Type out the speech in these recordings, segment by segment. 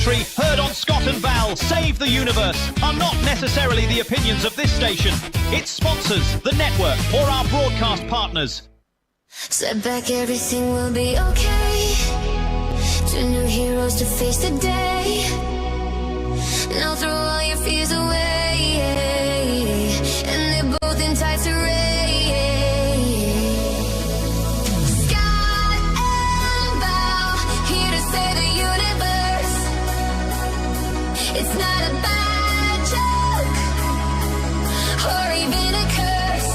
commentary heard on Scott and Val Save the Universe are not necessarily the opinions of this station, its sponsors, the network, or our broadcast partners. Step back, everything will be okay. Two new heroes to face the day. Now throw all your fears away. And they're both in tights array. Scott and Val, here to save the universe. It's not a bad joke, or even a curse.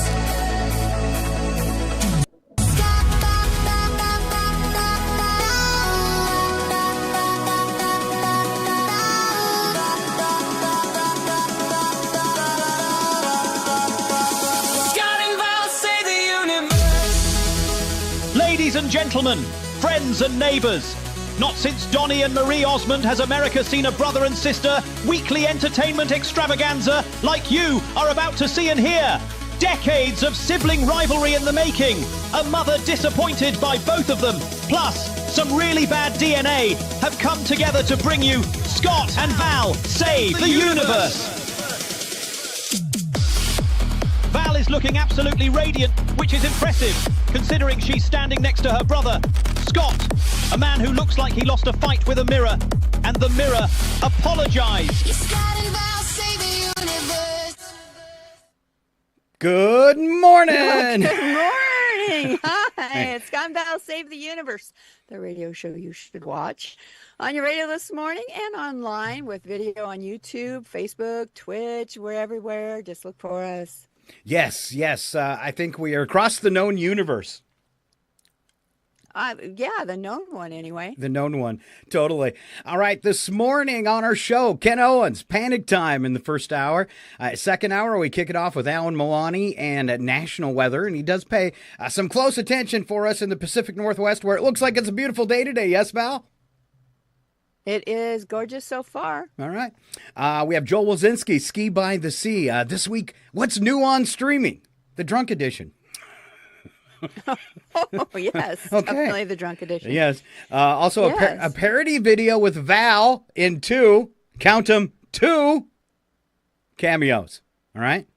Ladies and gentlemen, friends and neighbours, not since Donny and Marie Osmond has America seen a brother and sister weekly entertainment extravaganza like you are about to see and hear. Decades of sibling rivalry in the making, a mother disappointed by both of them, plus some really bad DNA have come together to bring you Scott and Val Save the Universe. Val is looking absolutely radiant, which is impressive, considering she's standing next to her brother, Scott, a man who looks like he lost a fight with a mirror, and the mirror apologised. Good morning! Good morning! Hi, it's Scott and Val Save the Universe, the radio show you should watch on your radio this morning and online with video on YouTube, Facebook, Twitch, we're everywhere. Just look for us. Yes. I think we are across the known universe. Yeah, the known one anyway. The known one, totally. All right, this morning on our show, Ken Owens, Panic Time in the first hour. Second hour, we kick it off with Alan Milani and national weather, and he does pay some close attention for us in the Pacific Northwest, where it looks like it's a beautiful day today. Yes, Val? It is gorgeous so far. All right. We have Joel Wazinski, Ski by the Sea. This week, what's new on streaming? The Drunk Edition. Oh, yes. Okay. Definitely the Drunk Edition. Yes. Also, Yes. a parody video with Val in two cameos. All right.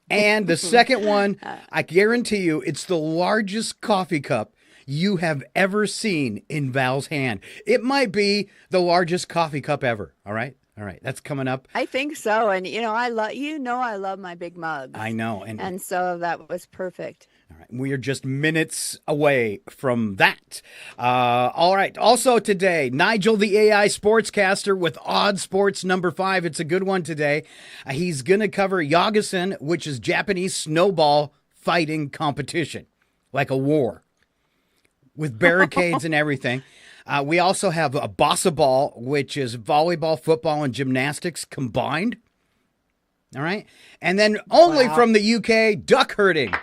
And the second one, I guarantee you, it's the largest coffee cup you have ever seen in Val's hand. It might be the largest coffee cup ever. All right. That's coming up. I think so. And, I love my big mugs. I know. And so that was perfect. All right. We are just minutes away from that. All right. Also today, Nigel, the AI sportscaster with Odd Sports number 5. It's a good one today. He's going to cover Yakusen, which is Japanese snowball fighting competition, like a war with barricades and everything. We also have a bossa ball, which is volleyball, football, and gymnastics combined. All right. And then only from the UK, duck herding.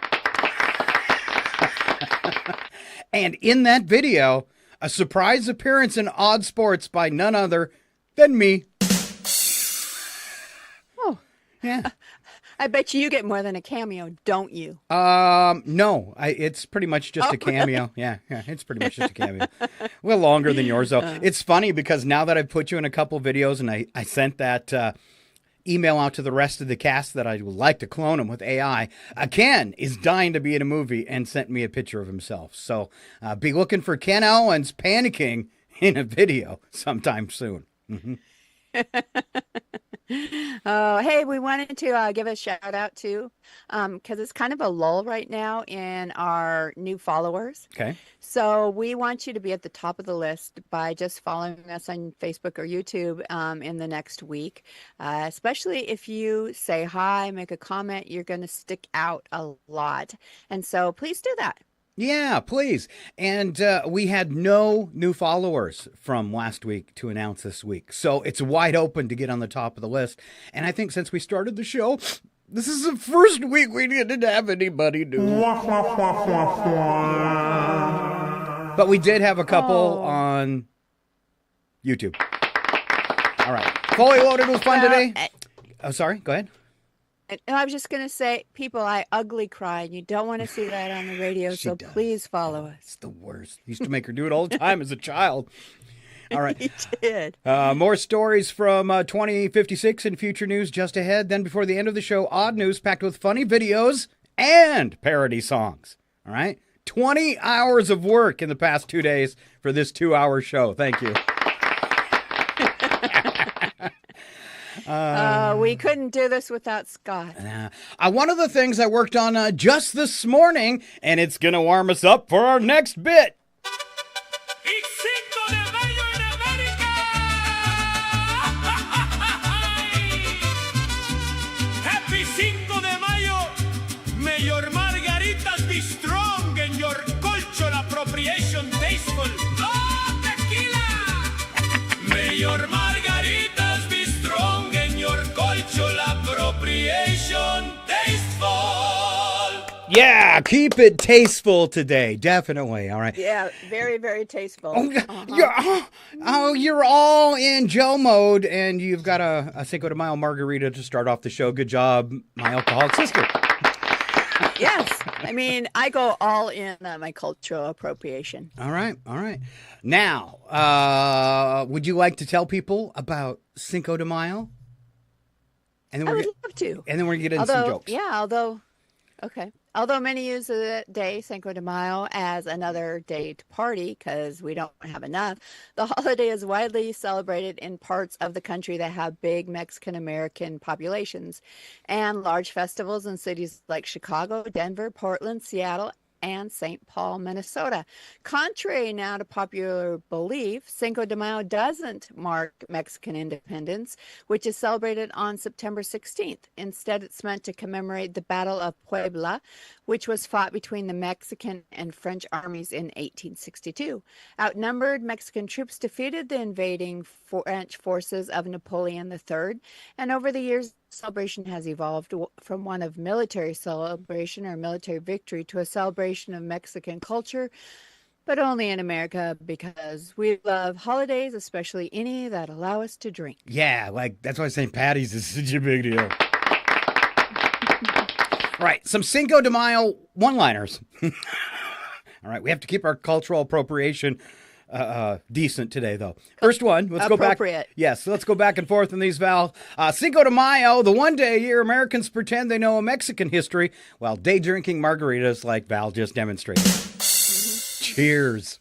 And in that video, a surprise appearance in Odd Sports by none other than me. Oh, yeah. I bet you get more than a cameo, don't you? No, it's pretty much just a cameo. Yeah, it's pretty much just a cameo. A little longer than yours, though. It's funny because now that I've put you in a couple videos and I sent that email out to the rest of the cast that I would like to clone him with AI, Ken is dying to be in a movie and sent me a picture of himself. So be looking for Ken Owens panicking in a video sometime soon. Mm-hmm. Hey, we wanted to give a shout out to, because it's kind of a lull right now in our new followers. Okay. So we want you to be at the top of the list by just following us on Facebook or YouTube in the next week. Especially if you say hi, make a comment, you're going to stick out a lot. And so please do that. Yeah, please. And we had no new followers from last week to announce this week. So it's wide open to get on the top of the list. And I think since we started the show, this is the first week we didn't have anybody do. But we did have a couple on YouTube. All right. Fully loaded with fun today. Oh, sorry. Go ahead. And I was just going to say, people, I ugly cry, and you don't want to see that on the radio, so please follow us. It's the worst. Used to make her do it all the time as a child. All right. He did. More stories from 2056 and future news just ahead. Then before the end of the show, odd news packed with funny videos and parody songs. All right. 20 hours of work in the past 2 days for this 2-hour show. Thank you. We couldn't do this without Scott. One of the things I worked on just this morning, and it's going to warm us up for our next bit. Happy Cinco de Mayo. May your margaritas be strong and your cultural appropriation tasteful. Oh, tequila! May your margaritas be strong and your cultural appropriation tasteful. Yeah, keep it tasteful today. Definitely. All right. Yeah, very, very tasteful. You're all in Joe mode, and you've got a Cinco de Mayo margarita to start off the show. Good job, my alcoholic sister. Yes. I mean, I go all in on my cultural appropriation. All right. Now, would you like to tell people about Cinco de Mayo? And then I would love to. And then we're going to get into some jokes. Yeah, Although many use the day Cinco de Mayo as another day to party because we don't have enough, the holiday is widely celebrated in parts of the country that have big Mexican-American populations and large festivals in cities like Chicago, Denver, Portland, Seattle, and St. Paul, Minnesota. Contrary now to popular belief, Cinco de Mayo doesn't mark Mexican independence, which is celebrated on September 16th. Instead, it's meant to commemorate the Battle of Puebla, which was fought between the Mexican and French armies in 1862. Outnumbered, Mexican troops defeated the invading French forces of Napoleon III, and over the years, celebration has evolved from one of military celebration or military victory to a celebration of Mexican culture, but only in America because we love holidays, especially any that allow us to drink. Yeah, like that's why St. Patty's is such a big deal. All right, some Cinco de Mayo one-liners. All right, we have to keep our cultural appropriation decent today, though. First one, let's go back. Yes, let's go back and forth on these, Val. Cinco de Mayo, the one day a year Americans pretend they know a Mexican history while day drinking margaritas like Val just demonstrated. Cheers.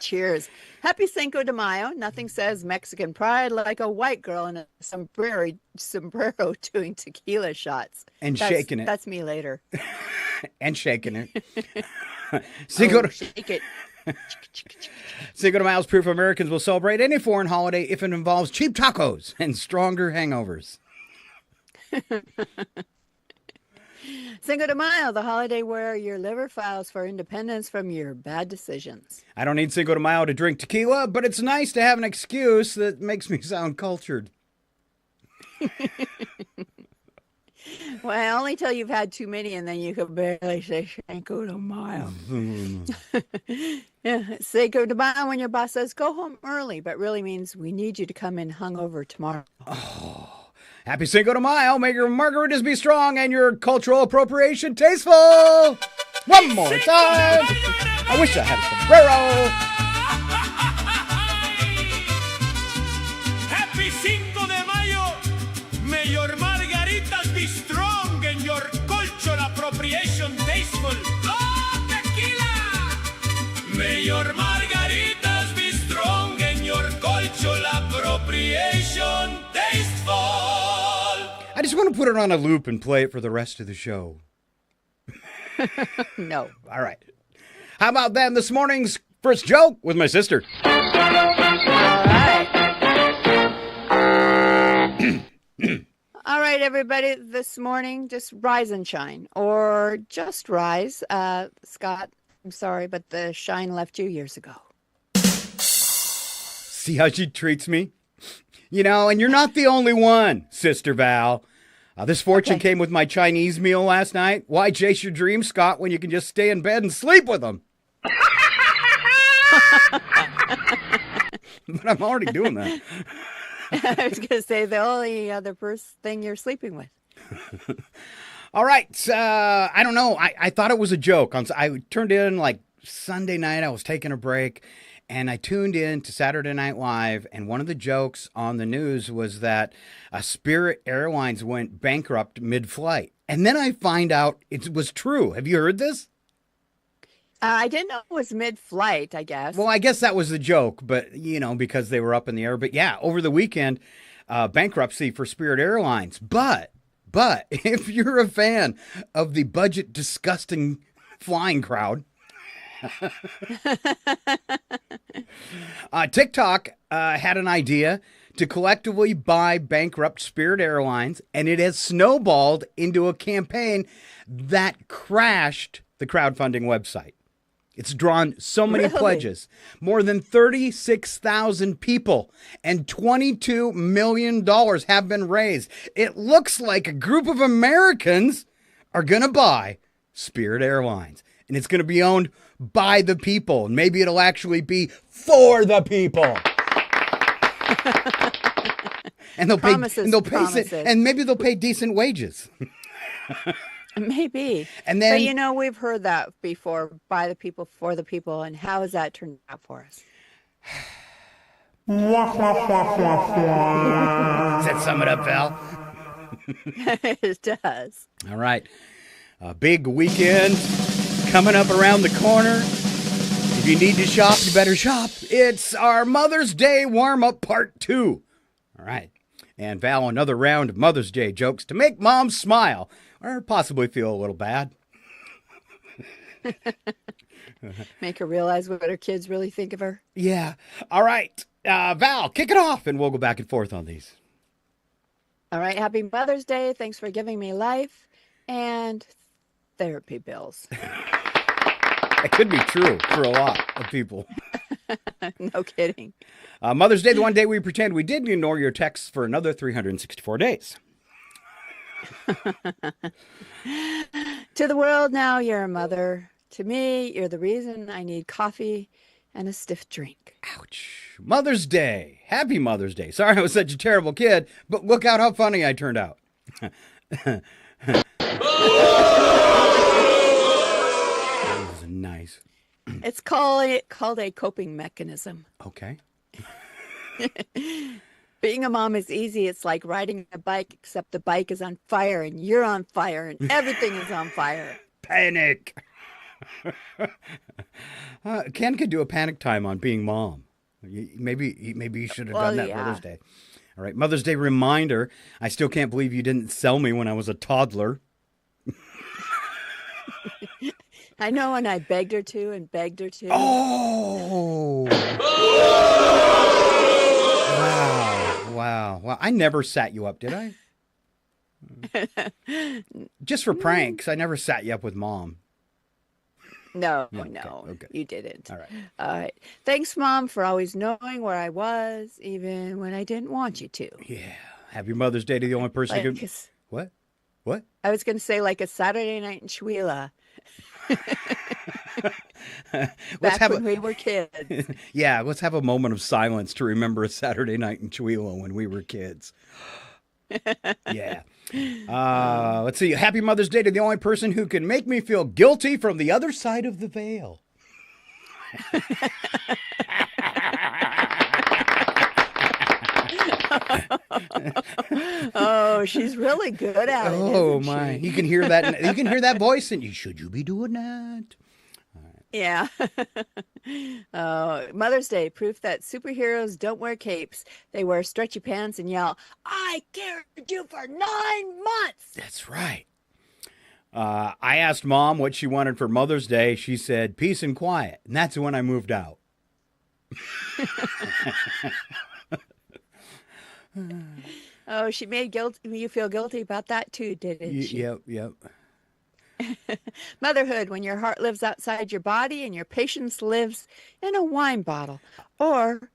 Cheers. Happy Cinco de Mayo. Nothing says Mexican pride like a white girl in a sombrero doing tequila shots. And shaking it. That's me later. And shaking it. Shake it. Cinco de Mayo is proof Americans will celebrate any foreign holiday if it involves cheap tacos and stronger hangovers. Cinco de Mayo, the holiday where your liver files for independence from your bad decisions. I don't need Cinco de Mayo to drink tequila, but it's nice to have an excuse that makes me sound cultured. Well, only till you've had too many, and then you can barely say Cinco de Mayo. Yeah, Cinco de Mayo when your boss says go home early, but really means we need you to come in hungover tomorrow. Oh, happy Cinco de Mayo. May your margaritas be strong and your cultural appropriation tasteful. One more time. I wish I had a sombrero. Happy Cinco de Mayo. May your margaritas be strong and your cultural appropriation tasteful. Oh, tequila! May your margaritas be strong and your cultural appropriation tasteful. I just want to put it on a loop and play it for the rest of the show. No. All right. How about then this morning's first joke with my sister? All right. All right, everybody. This morning, just rise and shine, or just rise. Scott, I'm sorry, but the shine left you years ago. See how she treats me? You know, and you're not the only one, Sister Val. This fortune came with my Chinese meal last night. Why chase your dreams, Scott, when you can just stay in bed and sleep with them? But I'm already doing that. I was going to say the only other thing you're sleeping with. All right. I don't know. I thought it was a joke. I turned in like Sunday night. I was taking a break. And I tuned in to Saturday Night Live, and one of the jokes on the news was that Spirit Airlines went bankrupt mid-flight. And then I find out it was true. Have you heard this? I didn't know it was mid-flight, I guess. Well, I guess that was the joke, but, because they were up in the air. But yeah, over the weekend, bankruptcy for Spirit Airlines. But if you're a fan of the budget disgusting flying crowd, TikTok had an idea to collectively buy bankrupt Spirit Airlines, and it has snowballed into a campaign that crashed the crowdfunding website. It's drawn so many pledges, more than 36,000 people, and $22 million have been raised. It looks like a group of Americans are going to buy Spirit Airlines, and it's going to be owned by the people. And maybe it'll actually be for the people. And they'll pay, and maybe they'll pay decent wages. Maybe. And then, but we've heard that before, by the people, for the people. And how has that turned out for us? Does that sum it up, Val? It does. All right. A big weekend coming up around the corner. If you need to shop, you better shop. It's our Mother's Day warm-up part 2. All right. And Val, another round of Mother's Day jokes to make mom smile or possibly feel a little bad. Make her realize what her kids really think of her. Yeah. All right. Val, kick it off, and we'll go back and forth on these. All right. Happy Mother's Day. Thanks for giving me life and therapy bills. That could be true for a lot of people. No kidding. Mother's Day, the one day we pretend we didn't ignore your texts for another 364 days. To the world now, you're a mother. To me, you're the reason I need coffee and a stiff drink. Ouch. Mother's Day. Happy Mother's Day. Sorry I was such a terrible kid, but look out how funny I turned out. That was nice. It's called a coping mechanism. Okay. Being a mom is easy. It's like riding a bike, except the bike is on fire and you're on fire and everything is on fire. Panic. Ken could do a panic time on being mom. Maybe you should have done that Mother's Day. All right, Mother's Day reminder. I still can't believe you didn't sell me when I was a toddler. I know, and I begged her to and begged her to. Oh! Wow. Well, I never sat you up, did I? Just for pranks. I never sat you up with mom. No, okay. You didn't. All right. All right. Thanks, Mom, for always knowing where I was, even when I didn't want you to. Yeah. Happy Mother's Day to the only person who can... What? I was going to say like a Saturday night in Chihuahua. Back when we were kids. Yeah, let's have a moment of silence to remember a Saturday night in Chihuahua when we were kids. Yeah. Let's see. Happy Mother's Day to the only person who can make me feel guilty from the other side of the veil. Oh, she's really good at it. Oh my! You can hear that. You can hear that voice, and should you be doing that? Yeah. Mother's Day, proof that superheroes don't wear capes. They wear stretchy pants and yell, "I carried you for 9 months." That's right. I asked Mom what she wanted for Mother's Day. She said, peace and quiet. And that's when I moved out. Oh, she made you feel guilty about that too, didn't she? Yep. Motherhood, when your heart lives outside your body and your patience lives in a wine bottle or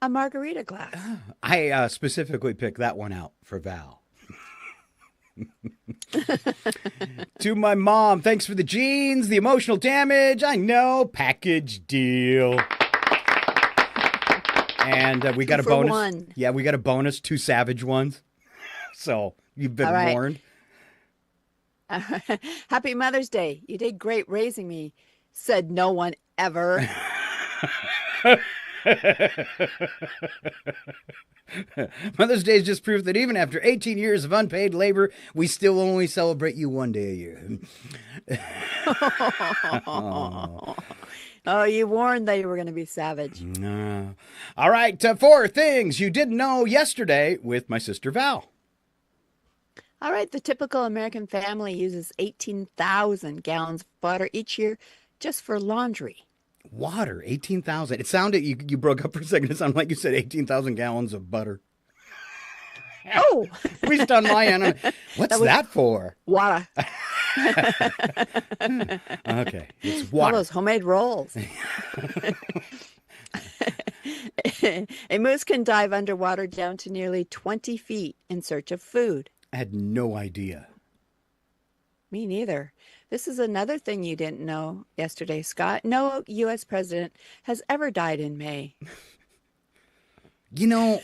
a margarita glass. I specifically picked that one out for Val. To my mom, thanks for the jeans, the emotional damage. I know, package deal. And we got a bonus. One. Yeah, we got a bonus, 2 savage ones. So you've been warned. Happy Mother's Day. You did great raising me, said no one ever. Mother's Day is just proof that even after 18 years of unpaid labor, we still only celebrate you one day a year. Oh, you warned that you were going to be savage. All right, 4 things you didn't know yesterday with my sister Val. All right, the typical American family uses 18,000 gallons of water each year just for laundry. Water, 18,000. It sounded, you broke up for a second. It sounded like you said 18,000 gallons of butter. Oh! At least on my end. What's that for? Water. Okay, it's All water. those homemade rolls. A moose can dive underwater down to nearly 20 feet in search of food. I had no idea. Me neither. This is another thing you didn't know yesterday, Scott. No U.S. president has ever died in May. You know,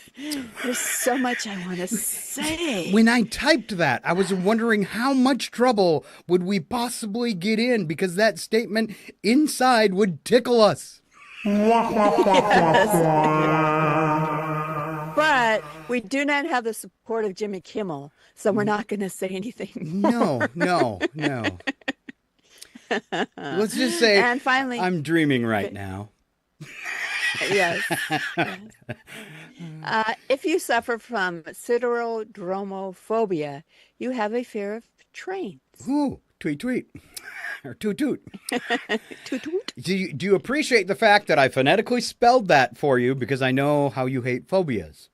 There's so much I want to say. when I typed that, I was wondering how much trouble would we possibly get in because that statement inside would tickle us. But we do not have the support of Jimmy Kimmel, so we're not going to say anything. No. Let's just say And finally, I'm dreaming right now. yes. If you suffer from siderodromophobia, you have a fear of trains. Ooh, tweet. Or toot. Toot toot. Do you appreciate the fact that I phonetically spelled that for you because I know how you hate phobias?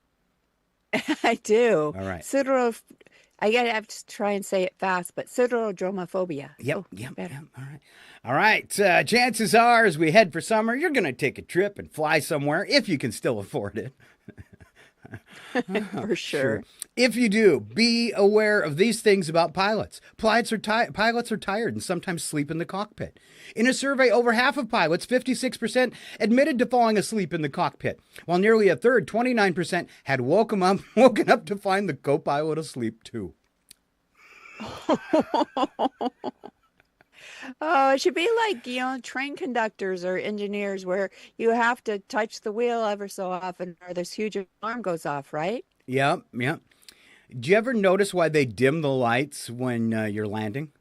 I do. All right. I gotta have to try and say it fast, but siderodromophobia. Yep. Better. All right. Chances are, as we head for summer, you're going to take a trip and fly somewhere if you can still afford it. For sure. If you do, be aware of these things about pilots. Pilots are tired and sometimes sleep in the cockpit. In a survey, over half of pilots, 56%, admitted to falling asleep in the cockpit, while nearly a third, 29%, had woken up to find the co-pilot asleep too. Oh, it should be like, train conductors or engineers where you have to touch the wheel ever so often or this huge alarm goes off, right? Yep. Do you ever notice why they dim the lights when you're landing?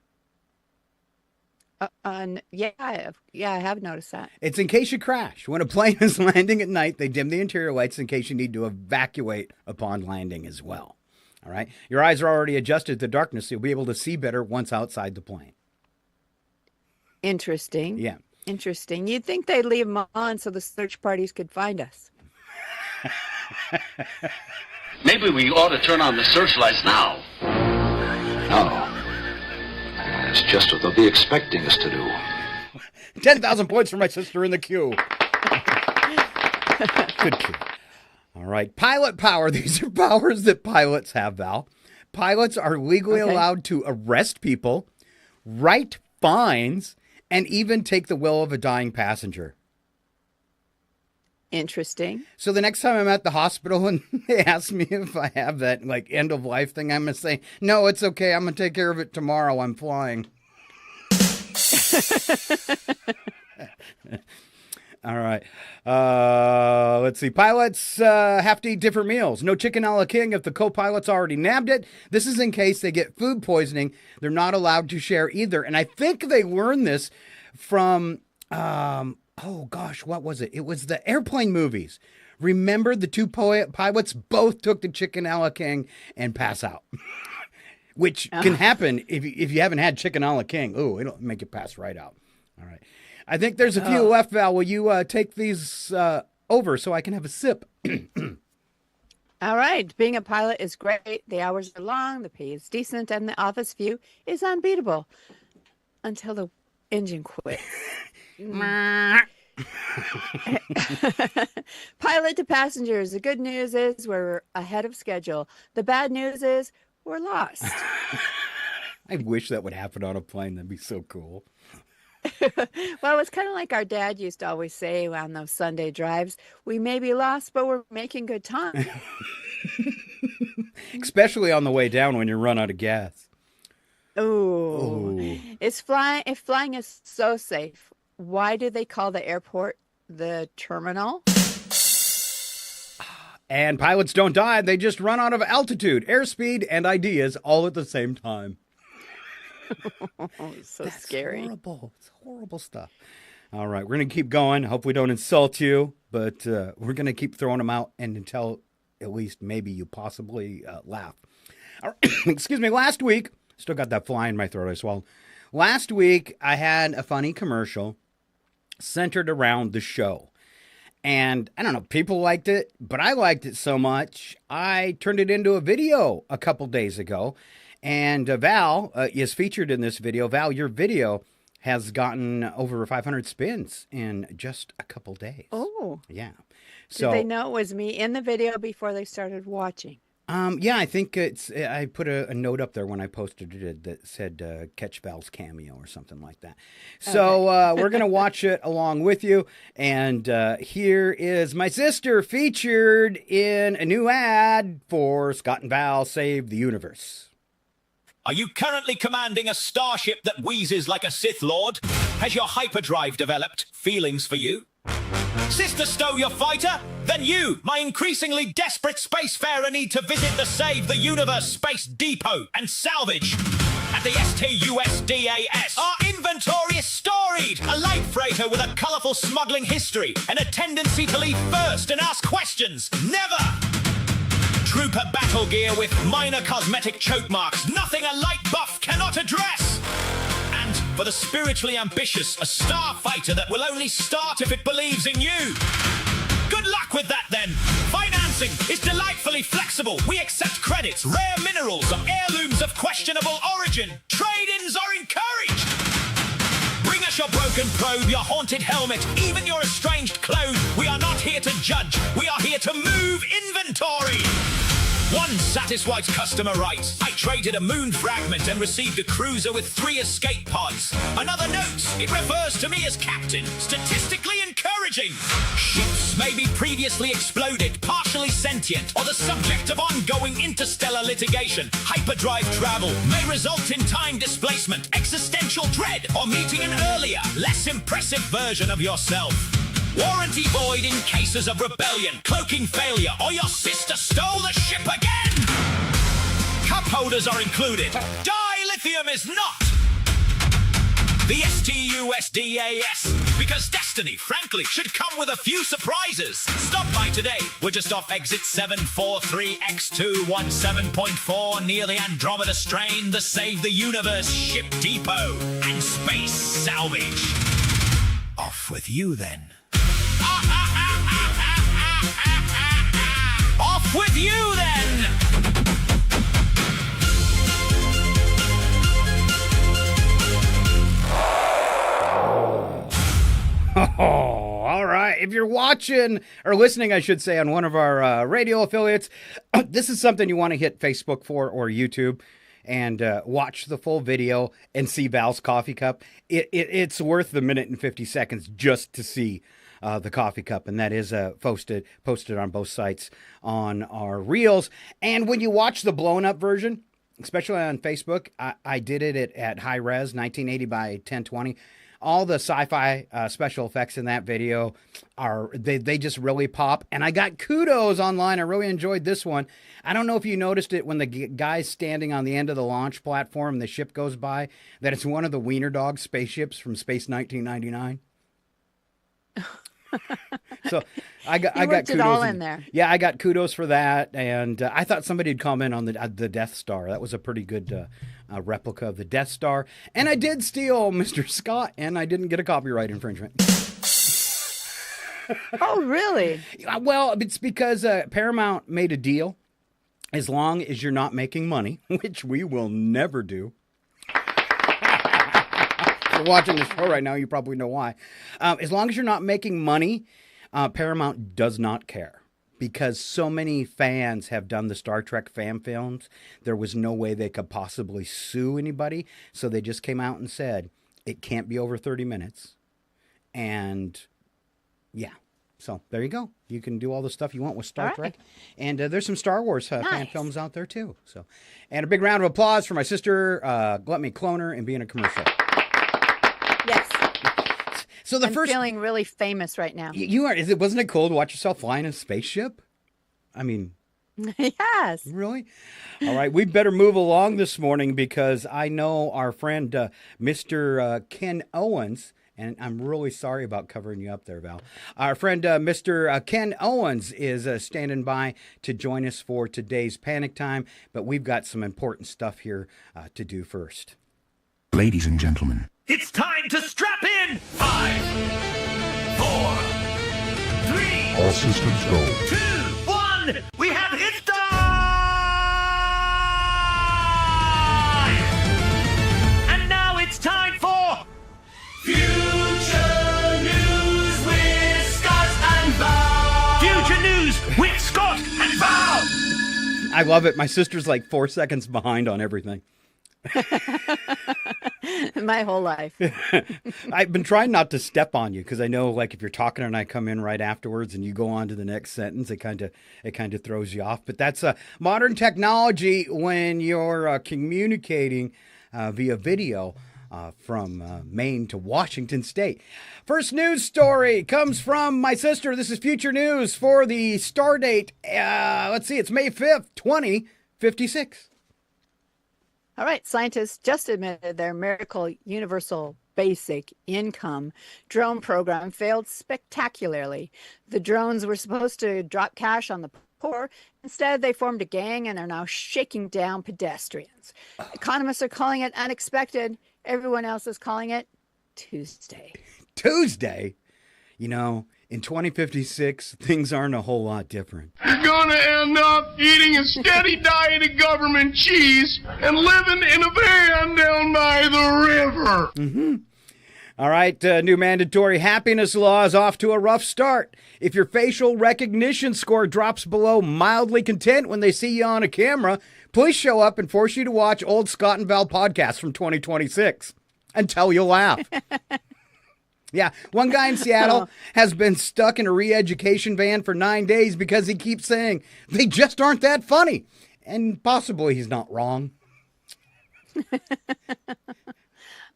Yeah, I have noticed that. It's in case you crash. When a plane is landing at night, they dim the interior lights in case you need to evacuate upon landing as well. All right? Your eyes are already adjusted to darkness, so you'll be able to see better once outside the plane. Interesting. Yeah. Interesting. You'd think they'd leave them on so the search parties could find us. Maybe we ought to turn on the searchlights now. No. It's just what they'll be expecting us to do. 10,000 points for my sister in the queue. Good queue. All right. Pilot power. These are powers that pilots have, Val. Pilots are legally allowed to arrest people, write fines, and even take the will of a dying passenger. Interesting. So the next time I'm at the hospital and they ask me if I have that end of life thing, I'm going to say, no, it's okay. I'm going to take care of it tomorrow. I'm flying. All right. Let's see. Pilots have to eat different meals. No chicken a la king if the co-pilot's already nabbed it. This is in case they get food poisoning. They're not allowed to share either. And I think they learned this from, what was it? It was the airplane movies. Remember the two pilots both took the chicken a la king and pass out. Which can happen if you haven't had chicken a la king. Ooh, it'll make you pass right out. All right. I think there's a few left, Val. Will you take these over so I can have a sip? All right. Being a pilot is great. The hours are long, the pay is decent, and the office view is unbeatable until the engine quits. Pilot to passengers. The good news is we're ahead of schedule. The bad news is we're lost. I wish that would happen on a plane. That'd be so cool. Well, it's kind of like our dad used to always say on those Sunday drives, we may be lost, but we're making good time. Especially on the way down when you run out of gas. Ooh. If flying is so safe, why do they call the airport the terminal. And pilots don't die. They just run out of altitude, airspeed, and ideas all at the same time. Oh, it's so scary. Horrible. It's horrible stuff. All right, we're going to keep going. Hope we don't insult you, but we're going to keep throwing them out and until at least maybe you possibly laugh. All right, excuse me, last week, still got that fly in my throat I swallowed. Last week, I had a funny commercial centered around the show. And I don't know, people liked it, but I liked it so much, I turned it into a video a couple days ago. And Val is featured in this video. Val, your video has gotten over 500 spins in just a couple days. Oh. Yeah. So, did they know it was me in the video before they started watching? Yeah, I think I put a note up there when I posted it that said catch Val's cameo or something like that. So we're going to watch it along with you. And here is my sister featured in a new ad for Scott and Val Save the Universe. Are you currently commanding a starship that wheezes like a Sith Lord? Has your hyperdrive developed feelings for you? Sister Stow your fighter? Then you, my increasingly desperate spacefarer, need to visit the Save the Universe Space Depot and salvage. At the STUSDAS, our inventory is storied. A light freighter with a colourful smuggling history and a tendency to leave first and ask questions. Never! Trooper battle gear with minor cosmetic choke marks, nothing a light buff cannot address. And for the spiritually ambitious, a starfighter that will only start if it believes in you. Good luck with that then. Financing is delightfully flexible. We accept credits, rare minerals, or heirlooms of questionable origin. Trade-ins are encouraged. Bring us your broken probe, your haunted helmet, even your estranged clothes. We are not here to judge. We are here to move inventory. One satisfied customer writes, I traded a moon fragment and received a cruiser with 3 escape pods. Another note, it refers to me as captain, statistically encouraging. Ships may be previously exploded, partially sentient, or the subject of ongoing interstellar litigation. Hyperdrive travel may result in time displacement, existential dread, or meeting an earlier, less impressive version of yourself. Warranty void in cases of rebellion, cloaking failure, or your sister stole the ship again! Cup holders are included. Dilithium is not! The STUSDAS, because destiny, frankly, should come with a few surprises. Stop by today. We're just off exit 743X217.4 near the Andromeda Strain, the Save the Universe Ship Depot, and Space Salvage. Off with you then. Off with you then! Oh, all right. If you're watching or listening, I should say, on one of our radio affiliates, this is something you want to hit Facebook for or YouTube and watch the full video and see Val's coffee cup. It's worth the minute and 50 seconds just to see the coffee cup, and that is posted on both sites on our reels. And when you watch the blown up version, especially on Facebook, I did it at high res, 1980 by 1020. All the sci-fi special effects in that video they just really pop, and I got kudos online. I really enjoyed this one. I don't know if you noticed it when the guy's standing on the end of the launch platform and the ship goes by, that it's one of the Wiener Dog spaceships from Space 1999. So I got kudos it all in there. Yeah, I got kudos for that, and I thought somebody'd comment on the Death Star. That was a pretty good replica of the Death Star, and I did steal Mr. Scott, and I didn't get a copyright infringement. Oh, really? Well, it's because Paramount made a deal. As long as you're not making money, which we will never do. If you're watching this show right now, you probably know why. As long as you're not making money, Paramount does not care. Because so many fans have done the Star Trek fan films, there was no way they could possibly sue anybody. So they just came out and said, it can't be over 30 minutes. And yeah. So there you go. You can do all the stuff you want with Star Trek. And there's some Star Wars fan films out there too. So, and a big round of applause for my sister, let me clone her and be in a commercial. Yes. So the I'm first feeling really famous right now. you are. Wasn't it cool to watch yourself fly in a spaceship? I mean, Yes. really? All right, we better move along this morning because I know our friend Mr. Ken Owens, and I'm really sorry about covering you up there, Val. Our friend Mr. Ken Owens is standing by to join us for today's Panic Time, but we've got some important stuff here to do first. Ladies and gentlemen, It's time to strap in! 5, 4, 3, all systems go. 2, 1! We have hit time! And now it's time for Future News with Scott and Val! Future News with Scott and Val! I love it. My sister's like 4 seconds behind on everything. My whole life. I've been trying not to step on you because I know, like, if you're talking and I come in right afterwards and you go on to the next sentence, it kind of throws you off. But that's modern technology when you're communicating via video from Maine to Washington State. First news story comes from my sister. This is Future News for the star date. Let's see, it's May 5th, 2056. All right, scientists just admitted their miracle universal basic income drone program failed spectacularly. The drones were supposed to drop cash on the poor. Instead, they formed a gang and are now shaking down pedestrians. Economists are calling it unexpected. Everyone else is calling it Tuesday. Tuesday? You know, in 2056, things aren't a whole lot different. You're gonna end up eating a steady diet of government cheese and living in a van down by the river. Mm-hmm. All right, new mandatory happiness law is off to a rough start. If your facial recognition score drops below mildly content when they see you on a camera, police show up and force you to watch old Scott and Val podcasts from 2026 until you laugh. Yeah, one guy in Seattle has been stuck in a re-education van for 9 days because he keeps saying they just aren't that funny. And possibly he's not wrong.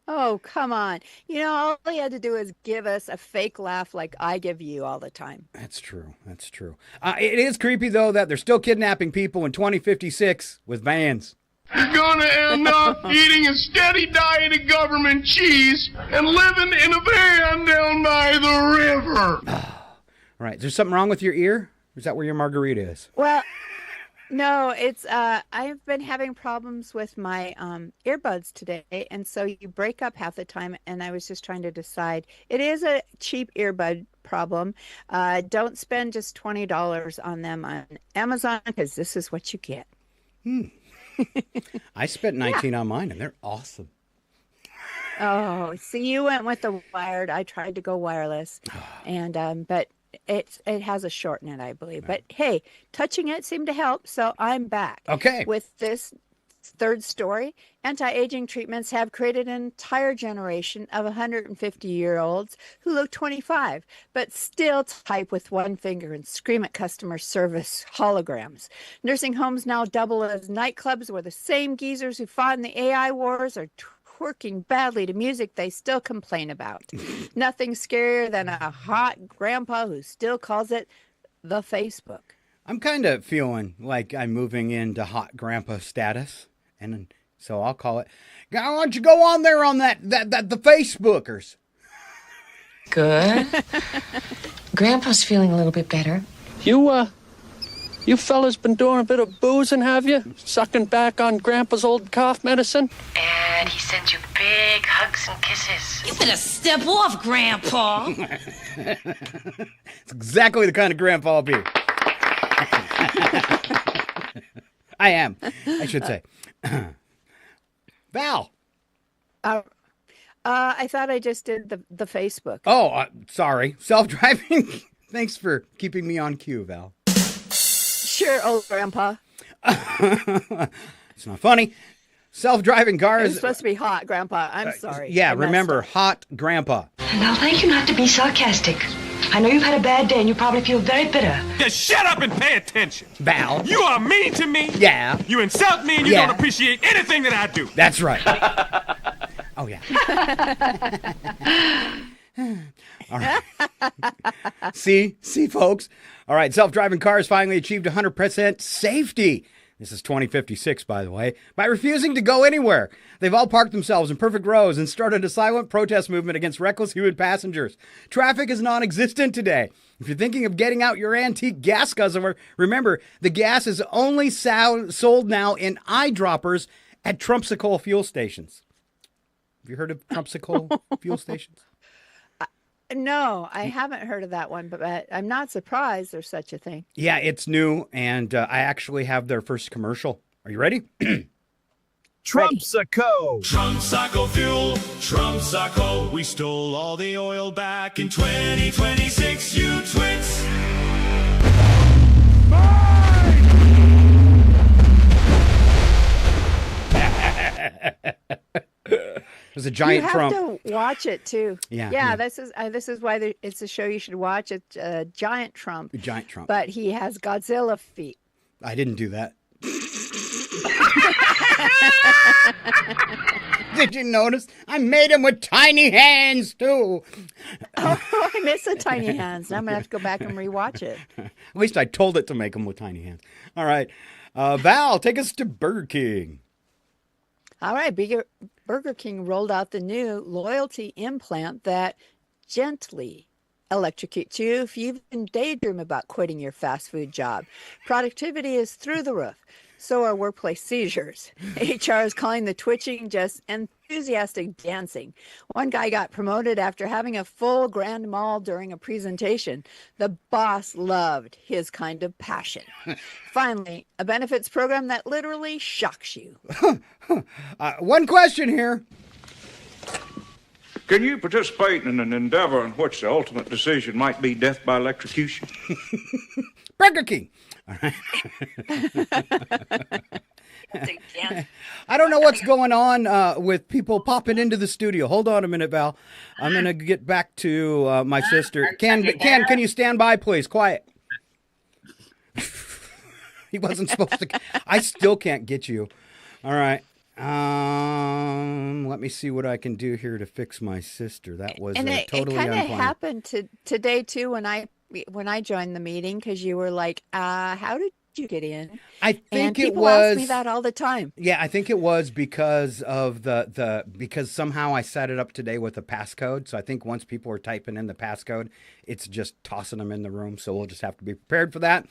Oh, come on. You know, all he had to do is give us a fake laugh like I give you all the time. That's true. That's true. It is creepy, though, that they're still kidnapping people in 2056 with vans. You're gonna end up eating a steady diet of government cheese and living in a van down by the river. All right. Is there something wrong with your ear? Or is that where your margarita is? Well, no, it's I've been having problems with my earbuds today, and so you break up half the time, and I was just trying to decide. It is a cheap earbud problem. Don't spend just $20 on them on Amazon because this is what you get. I spent 19 on mine, and they're awesome. Oh, see, you went with the wired. I tried to go wireless, and but it has a short in it, I believe. But hey, touching it seemed to help, so I'm back. Okay. With this third story, anti-aging treatments have created an entire generation of 150-year-olds who look 25, but still type with one finger and scream at customer service holograms. Nursing homes now double as nightclubs where the same geezers who fought in the AI wars are twerking badly to music they still complain about. Nothing scarier than a hot grandpa who still calls it the Facebook. I'm kind of feeling like I'm moving into hot grandpa status, and so I'll call it. Why don't you go on there on that the Facebookers? Good. Grandpa's feeling a little bit better. You fellas been doing a bit of boozing, have you? Sucking back on Grandpa's old cough medicine? And he sends you big hugs and kisses. You better step off, Grandpa. It's exactly the kind of grandpa I'll be. I am, I should say. Val. I thought I just did the Facebook. Oh, sorry. Self-driving. Thanks for keeping me on cue, Val. Sure, old grandpa. It's not funny. Self-driving cars. It's supposed to be hot, grandpa. I'm sorry. Yeah, remember, hot grandpa. Now, thank you not to be sarcastic. I know you've had a bad day and you probably feel very bitter. Just shut up and pay attention. Val. You are mean to me. Yeah. You insult me and you Yeah. don't appreciate anything that I do. That's right. Oh, yeah. All right. See, folks. All right, self-driving cars finally achieved 100% safety. This is 2056, by the way, by refusing to go anywhere. They've all parked themselves in perfect rows and started a silent protest movement against reckless human passengers. Traffic is non-existent today. If you're thinking of getting out your antique gas guzzler, remember, the gas is only sold now in eyedroppers at Trumpsicle fuel stations. Have you heard of Trumpsicle fuel stations? No, I haven't heard of that one, but I'm not surprised there's such a thing. Yeah, it's new, and I actually have their first commercial. Are you ready? Trumpsicle. Trumpsicle fuel. Trumpsicle. We stole all the oil back in 2026, you twits. There's a giant Trump. You have to watch it too. Yeah. This is why it's a show you should watch. It's Giant Trump. Giant Trump. But he has Godzilla feet. I didn't do that. Did you notice? I made him with tiny hands too. Oh, I miss the tiny hands. Now I'm gonna have to go back and rewatch it. At least I told it to make him with tiny hands. All right, Val, take us to Burger King. All right, Burger King rolled out the new loyalty implant that gently electrocutes you if you even daydream about quitting your fast food job. Productivity is through the roof. So are workplace seizures. HR is calling the twitching just enthusiastic dancing. One guy got promoted after having a full grand mal during a presentation. The boss loved his kind of passion. Finally, a benefits program that literally shocks you. One question here. Can you participate in an endeavor in which the ultimate decision might be death by electrocution? Burger King. All right. I don't know what's going on with people popping into the studio. Hold on a minute, Val. I'm going to get back to my sister. Can you stand by, please? Quiet. He wasn't supposed to. I still can't get you. All right. Let me see what I can do here to fix my sister. That was totally unplanned. It kind of happened today too when I joined the meeting, because you were like, how did you get in? I think people ask me that all the time. Yeah, I think it was because of because somehow I set it up today with a passcode. So I think once people are typing in the passcode, it's just tossing them in the room. So we'll just have to be prepared for that.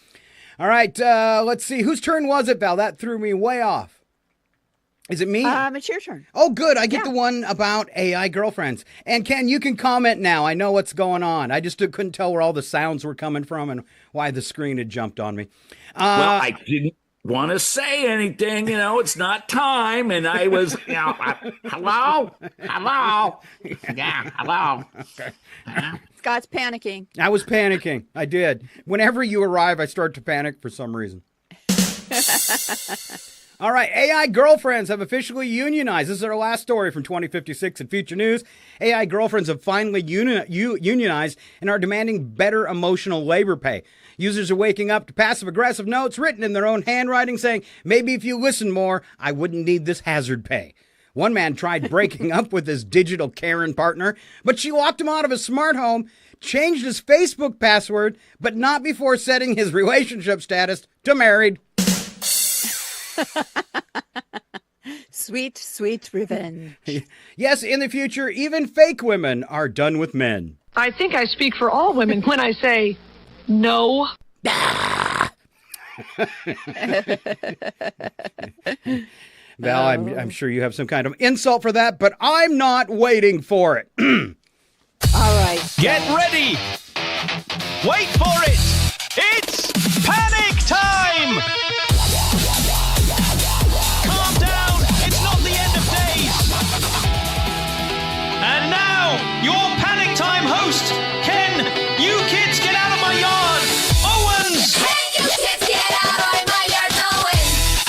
All right, let's see. Whose turn was it, Val? That threw me way off. Is it me? It's your turn. Oh, good. I get the one about AI girlfriends. And Ken, you can comment now. I know what's going on. I just couldn't tell where all the sounds were coming from and why the screen had jumped on me. Well, I didn't want to say anything. It's not time. And I was, hello? Yeah, hello. Okay. Scott's panicking. I was panicking. I did. Whenever you arrive, I start to panic for some reason. All right, AI girlfriends have officially unionized. This is our last story from 2056 in Future News. AI girlfriends have finally unionized and are demanding better emotional labor pay. Users are waking up to passive-aggressive notes written in their own handwriting saying, maybe if you listen more, I wouldn't need this hazard pay. One man tried breaking up with his digital Karen partner, but she locked him out of his smart home, changed his Facebook password, but not before setting his relationship status to married. Sweet, sweet revenge. Yes, in the future, even fake women are done with men. I think I speak for all women when I say no. Val, I'm sure you have some kind of insult for that, but I'm not waiting for it. All right. Get ready. Wait for it. It's panic time. Calm down. It's not the end of days. And now, your panic time host, Ken. You kids get out of my yard. Owens. Hey, you kids, get out of my yard, Owens.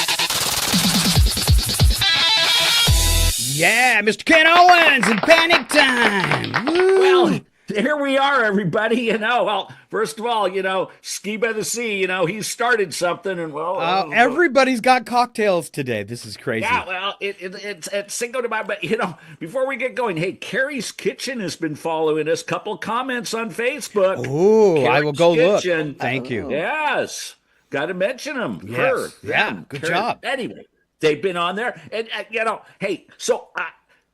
Yeah, Mr. Ken Owens in panic time. Woo. Well, here we are, everybody. Well, first of all, Ski by the Sea, he started something, and everybody's got cocktails today. This is crazy. Yeah, well, it's Cinco de Mayo, but before we get going, hey, Carrie's Kitchen has been following us. Couple comments on Facebook. Oh, I will go Kitchen. Look. Thank you. Yes, got to mention them. Yes. Good job. Anyway, they've been on there, and hey, so.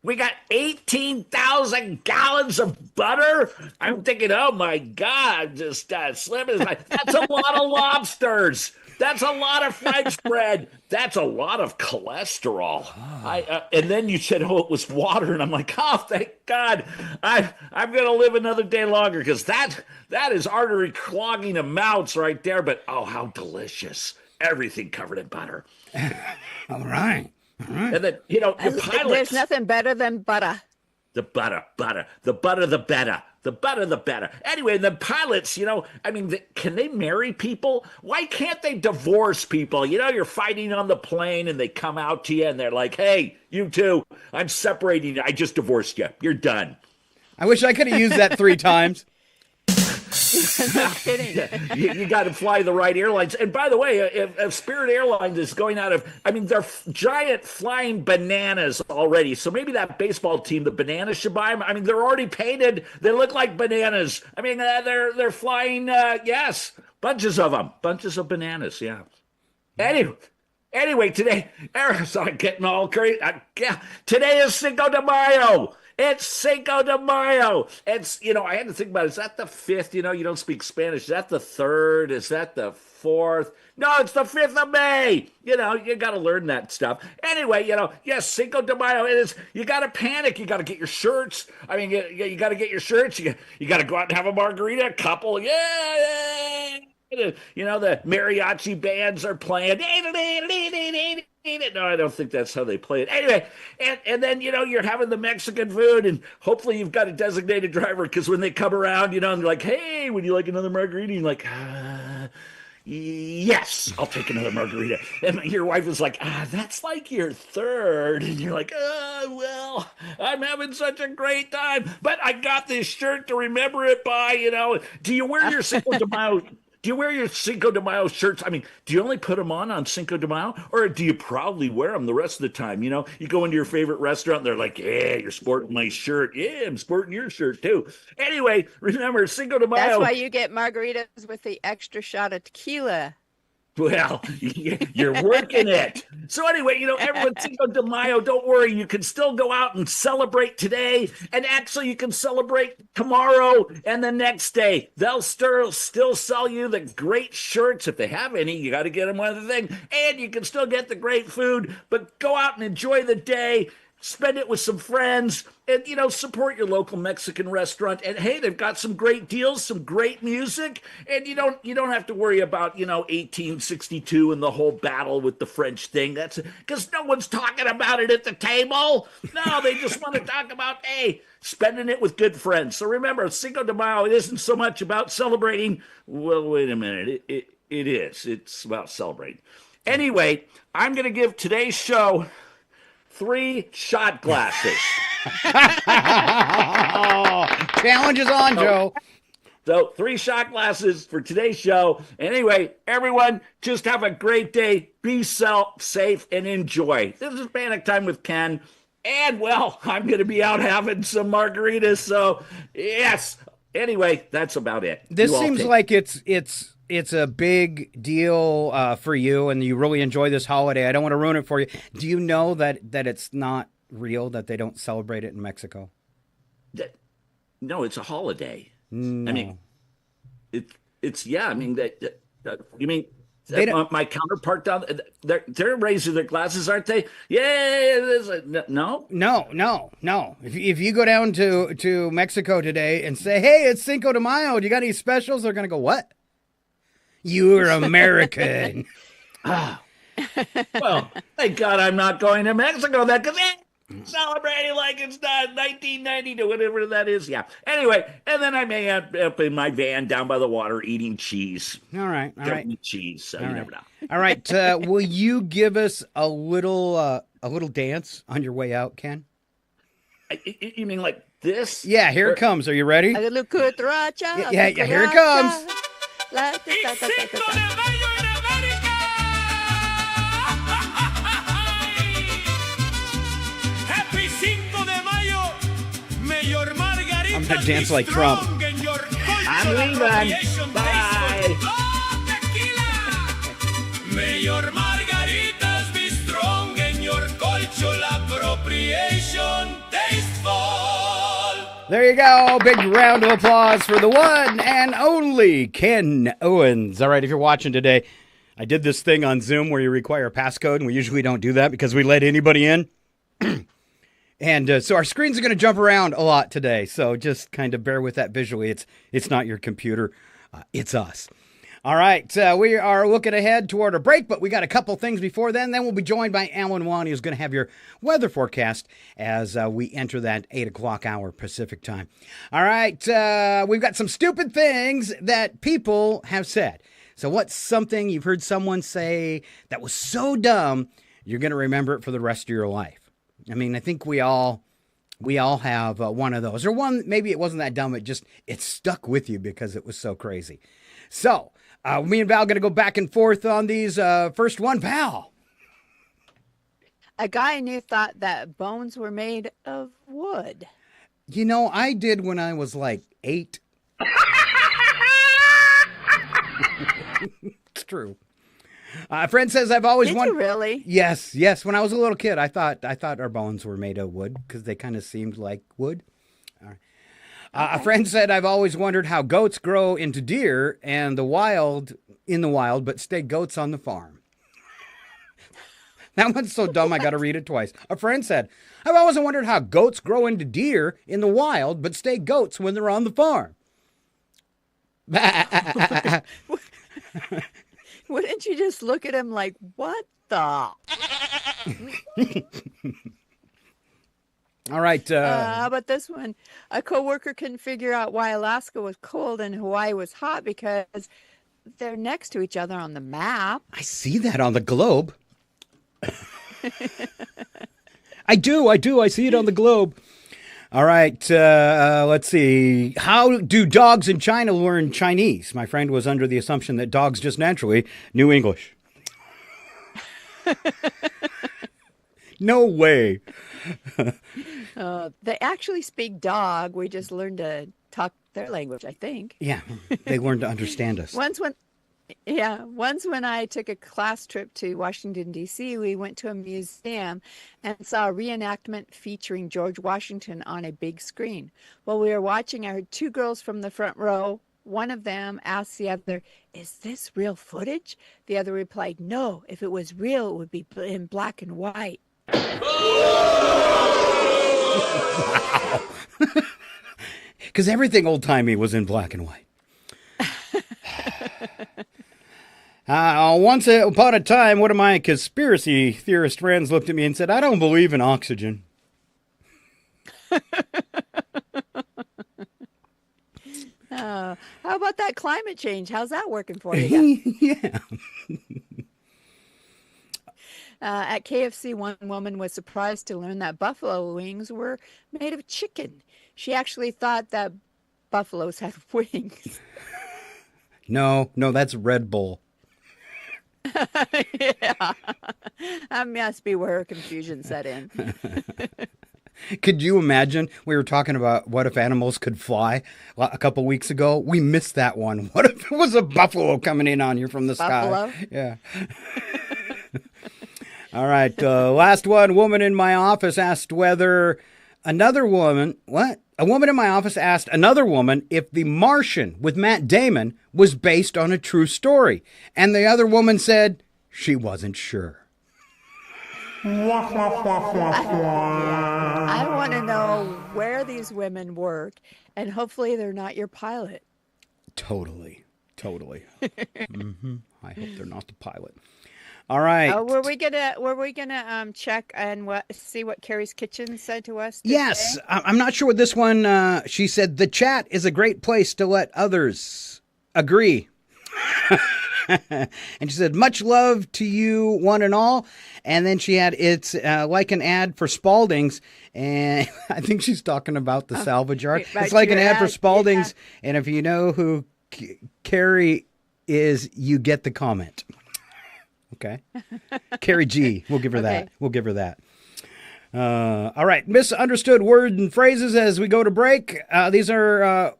We got 18,000 gallons of butter. I'm thinking, oh my God, I'm just slim as that's a lot of lobsters. That's a lot of French bread. That's a lot of cholesterol. And then you said, oh, it was water. And I'm like, oh, thank God. I'm going to live another day longer because that is artery clogging amounts right there. But, oh, how delicious. Everything covered in butter. All right. And then, the pilots. There's nothing better than butter. The butter. The butter, the better. The butter, the better. Anyway, the pilots, can they marry people? Why can't they divorce people? You're fighting on the plane and they come out to you and they're like, hey, you two, I'm separating you. I just divorced you. You're done. I wish I could have used that 3 times. No kidding. You got to fly the right airlines. And by the way, if Spirit Airlines is going out of, they're giant flying bananas already. So maybe that baseball team, the Bananas, should buy them. They're already painted. They look like bananas. They're flying, yes, bunches of them, bunches of bananas. Yeah. Anyway, today, I'm getting all crazy. Today is Cinco de Mayo. It's Cinco de Mayo. It's, I had to think about it. Is that the 5th? You don't speak Spanish. Is that the 3rd? Is that the 4th? No, it's the 5th of May. You got to learn that stuff. Anyway, yes, Cinco de Mayo. It is. You got to panic. You got to get your shirts. You got to get your shirts. You got to go out and have a margarita, a couple. Yeah. The mariachi bands are playing. No, I don't think that's how they play it. Anyway, and then, you're having the Mexican food, and hopefully you've got a designated driver, because when they come around, and they're like, hey, would you like another margarita? And you're like, yes, I'll take another margarita. And your wife is like, that's like your 3rd. And you're like, well, I'm having such a great time, but I got this shirt to remember it by. Do you wear your Cinco de Mayo? Do you wear your Cinco de Mayo shirts? Do you only put them on Cinco de Mayo? Or do you proudly wear them the rest of the time? You go into your favorite restaurant and they're like, yeah, you're sporting my shirt. Yeah, I'm sporting your shirt too. Anyway, remember, Cinco de Mayo. That's why you get margaritas with the extra shot of tequila. Well, you're working it. So anyway, everyone, Cinco de Mayo, don't worry. You can still go out and celebrate today. And actually, you can celebrate tomorrow and the next day. They'll still sell you the great shirts. If they have any, you got to get them one of the thing. And you can still get the great food. But go out and enjoy the day. Spend it with some friends, and support your local Mexican restaurant. And hey, they've got some great deals, some great music, and you don't have to worry about 1862 and the whole battle with the French thing. That's because no one's talking about it at the table. No, they just want to talk about spending it with good friends. So remember, Cinco de Mayo, it isn't so much about celebrating. Well, wait a minute, it is. It's about celebrating. Anyway, I'm going to give today's show 3 shot glasses. Challenge is on, Joe. So 3 shot glasses for today's show. Anyway, everyone, just have a great day. Be safe and enjoy. This is Panic Time with Ken. And, well, I'm going to be out having some margaritas. So, yes. Anyway, that's about it. This seems like it's a big deal for you, and you really enjoy this holiday. I don't want to ruin it for you. Do you know that it's not real, that they don't celebrate it in Mexico? No, it's a holiday. No. It's yeah. You mean my counterpart down? They're raising their glasses, aren't they? Yeah. No. If you go down to Mexico today and say, hey, it's Cinco de Mayo, do you got any specials? They're gonna go, what? You're American. Well, thank God I'm not going to Mexico then, because celebrating like it's not 1990 or whatever that is. Yeah. Anyway, and then I may end up in my van down by the water eating cheese. All right. Don't eat cheese, so you never know. All right. Will you give us a little dance on your way out, Ken? You mean like This? Yeah, here it comes. Are you ready? Yeah, Here it comes. Happy 5 de Mayo. May your margaritas I'm gonna dance be like Trump. strong and your I'm leaving. Bye. Oh, tequila. May your margaritas be strong and your cultural appropriation tasteful. There you go. Big round of applause for the one and only Ken Owens. All right, if you're watching today, I did this thing on Zoom where you require a passcode, and we usually don't do that because we let anybody in. And so our screens are going to jump around a lot today, so just kind of bear with that visually. It's not your computer. It's us. All right, we are looking ahead toward a break, but we got a couple things before then. Then we'll be joined by Alan Wani, who's going to have your weather forecast as we enter that 8 o'clock hour Pacific time. All right, we've got some stupid things that people have said. So what's something you've heard someone say that was so dumb, you're going to remember it for the rest of your life? I mean, I think we all have one of those. Or one, maybe it wasn't that dumb, it stuck with you because it was so crazy. So, me and Val going to go back and forth on these. First one, Val. A guy I knew thought that bones were made of wood. You know, I did when I was like 8. It's true. A friend says I've always wanted. Did you really? Yes. When I was a little kid, I thought our bones were made of wood because they kind of seemed like wood. All right. A friend said I've always wondered how goats grow into deer in the wild, but stay goats on the farm. That one's so dumb I got to read it twice. A friend said I've always wondered how goats grow into deer in the wild, but stay goats when they're on the farm. Wouldn't you just look at him like, what the? All right. How about this one? A coworker couldn't figure out why Alaska was cold and Hawaii was hot because they're next to each other on the map. I see that on the globe. I do. I see it on the globe. All right, let's see. How do dogs in China learn Chinese? My friend was under the assumption that dogs just naturally knew English. No way. They actually speak dog. We just learned to talk their language, I think. Yeah, they learned to understand us. Once when I took a class trip to Washington, D.C., we went to a museum and saw a reenactment featuring George Washington on a big screen. While we were watching, I heard 2 girls from the front row. One of them asked the other, "Is this real footage?" The other replied, "No, if it was real, it would be in black and white." Wow. Because everything old-timey was in black and white. Once upon a time, one of my conspiracy theorist friends looked at me and said, "I don't believe in oxygen." How about that climate change? How's that working for you? Yeah. At KFC, one woman was surprised to learn that buffalo wings were made of chicken. She actually thought that buffaloes had wings. No, that's Red Bull. Yeah, that must be where her confusion set in. Could you imagine? We were talking about what if animals could fly a couple weeks ago. We missed that one. What if it was a buffalo coming in on you from the buffalo? Sky? Yeah. All right. Last one. Woman in my office asked whether another woman. What? A woman in my office asked another woman if The Martian with Matt Damon was based on a true story. And the other woman said she wasn't sure. I want to know where these women work, and hopefully they're not your pilot. Totally. Mm-hmm. I hope they're not the pilot. All right. Were we gonna check and see what Carrie's Kitchen said to us today? Yes, I'm not sure what this one. She said the chat is a great place to let others agree. And she said, much love to you, one and all. And then she had, it's like an ad for Spalding's. And I think she's talking about the salvage yard. It's like an ad for Spalding's. Yeah. And if you know who Carrie is, you get the comment. Okay. Carrie G. We'll give her that. We'll give her that. All right. Misunderstood words and phrases as we go to break. These are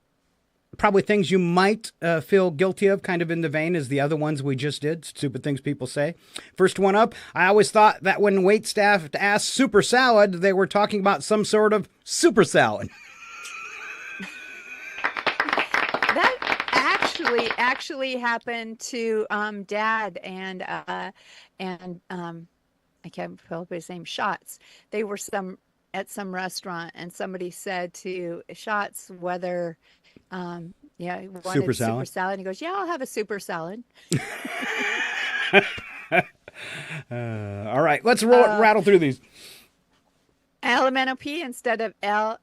probably things you might feel guilty of, kind of in the vein as the other ones we just did. Stupid things people say. First one up. I always thought that when waitstaff asked super salad, they were talking about some sort of super salad. Actually happened to Dad and I can't pull up his name. Shots. They were at some restaurant, and somebody said to Shots whether he wanted super salad. And he goes, "Yeah, I'll have a super salad." All right, let's rattle through these. LMNOP instead of LMNOP.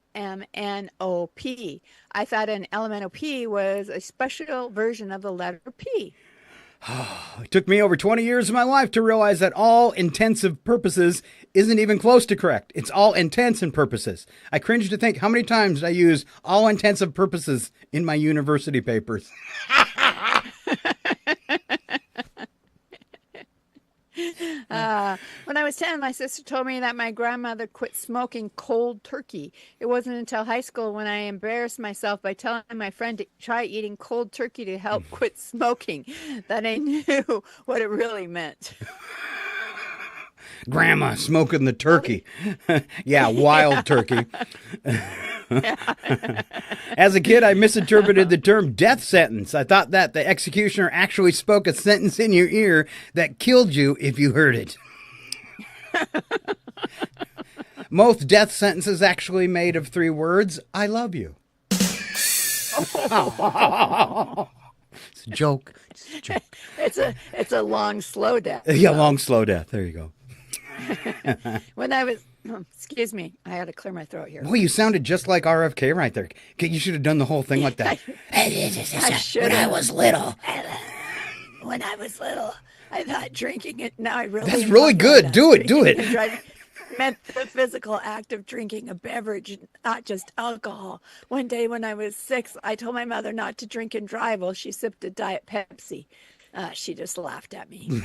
I thought an LMNOP was a special version of the letter P. It took me over 20 years of my life to realize that all intensive purposes isn't even close to correct. It's all intents and purposes. I cringe to think how many times I use all intensive purposes in my university papers. When I was 10, my sister told me that my grandmother quit smoking cold turkey. It wasn't until high school when I embarrassed myself by telling my friend to try eating cold turkey to help quit smoking that I knew what it really meant. Grandma smoking the turkey. Yeah, wild turkey. As a kid, I misinterpreted the term death sentence. I thought that the executioner actually spoke a sentence in your ear that killed you if you heard it. Most death sentences actually made of 3 words. I love you. It's a joke. It's a joke. It's a long, slow death. Yeah, long, slow death. There you go. When I was, excuse me, I had to clear my throat here. Boy, you sounded just like RFK right there. You should have done the whole thing like that. When I was little. When I was little, I thought drinking it. Now I really. That's really good. Do it. Driving meant the physical act of drinking a beverage, not just alcohol. One day when I was 6, I told my mother not to drink and drive while she sipped a Diet Pepsi. She just laughed at me.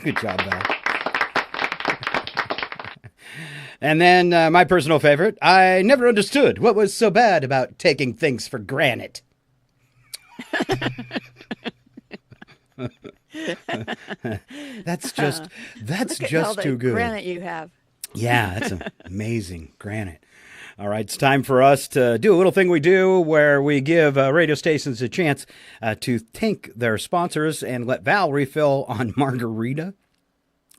Good job, Val. And then my personal favorite, I never understood what was so bad about taking things for granted. That's just too good. Granite you have. Yeah, that's amazing granite. All right, it's time for us to do a little thing we do where we give radio stations a chance to thank their sponsors and let Val refill on margarita.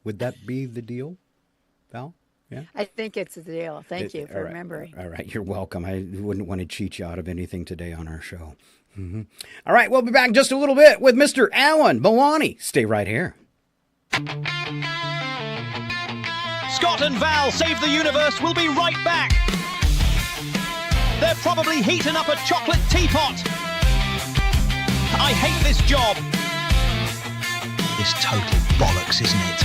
Would that be the deal, Val? Yeah? I think it's the deal. Thank you for remembering. All right, you're welcome. I wouldn't want to cheat you out of anything today on our show. Mm-hmm. All right, we'll be back in just a little bit with Mr. Alan Milani. Stay right here. Scott and Val Save the Universe will be right back. They're probably heating up a chocolate teapot. I hate this job. It's total bollocks, isn't it?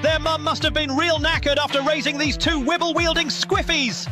Their mum must have been real knackered after raising these 2 wibble-wielding squiffies.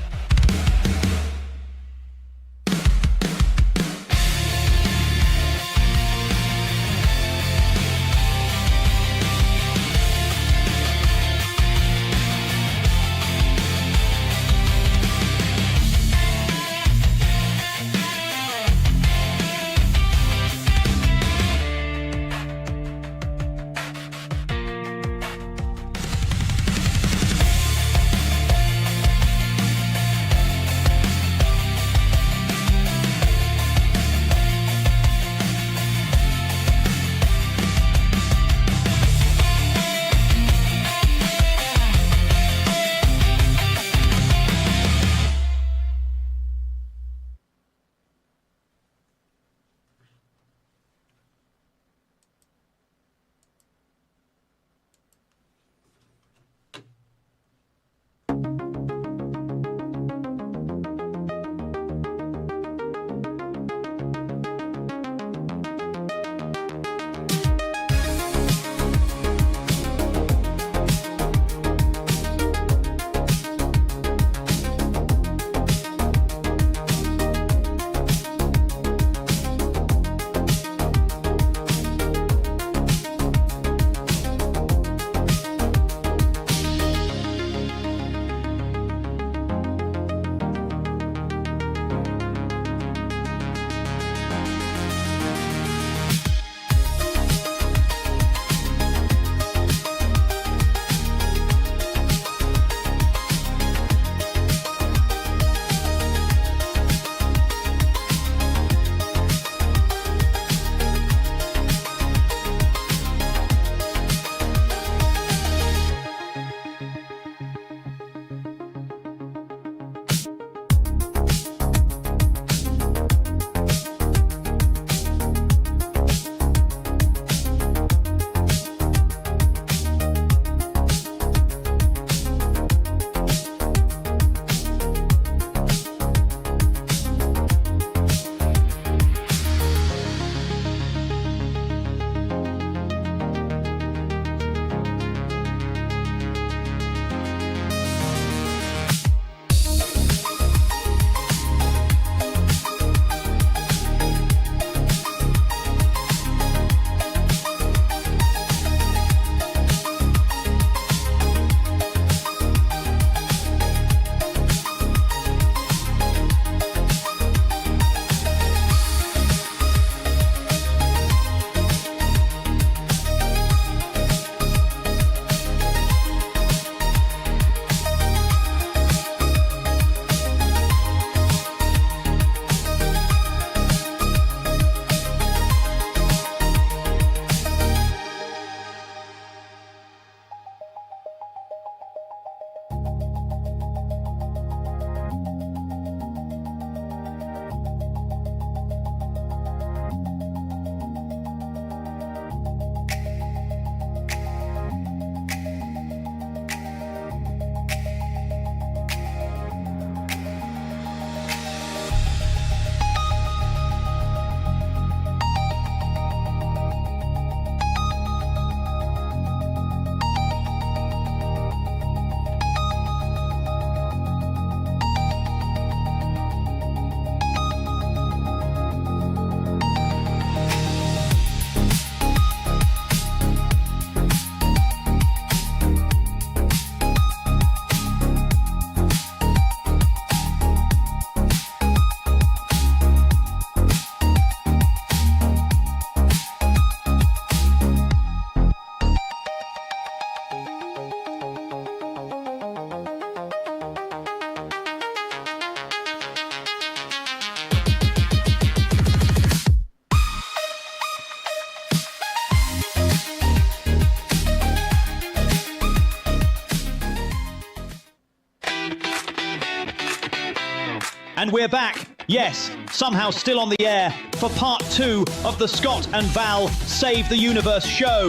And we're back, yes, somehow still on the air, for part 2 of the Scott and Val Save the Universe show.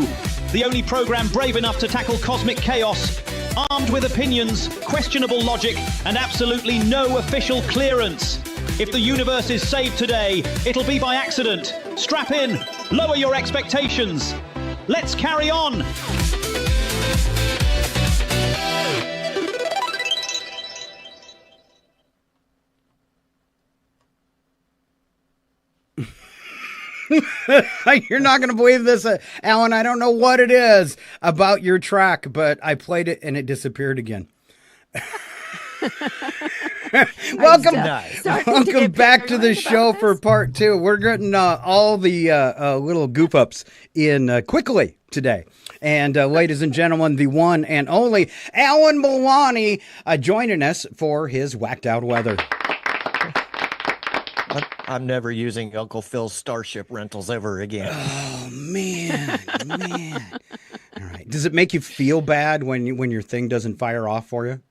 The only program brave enough to tackle cosmic chaos, armed with opinions, questionable logic, and absolutely no official clearance. If the universe is saved today, it'll be by accident. Strap in, lower your expectations. Let's carry on. You're not going to believe this, Alan. I don't know what it is about your track, but I played it and it disappeared again. Welcome back to the show for part 2. We're getting all the little goof ups in quickly today. And ladies and gentlemen, the one and only Alan Milani joining us for his whacked out weather. I'm never using Uncle Phil's Starship rentals ever again. Oh, man. All right. Does it make you feel bad when your thing doesn't fire off for you?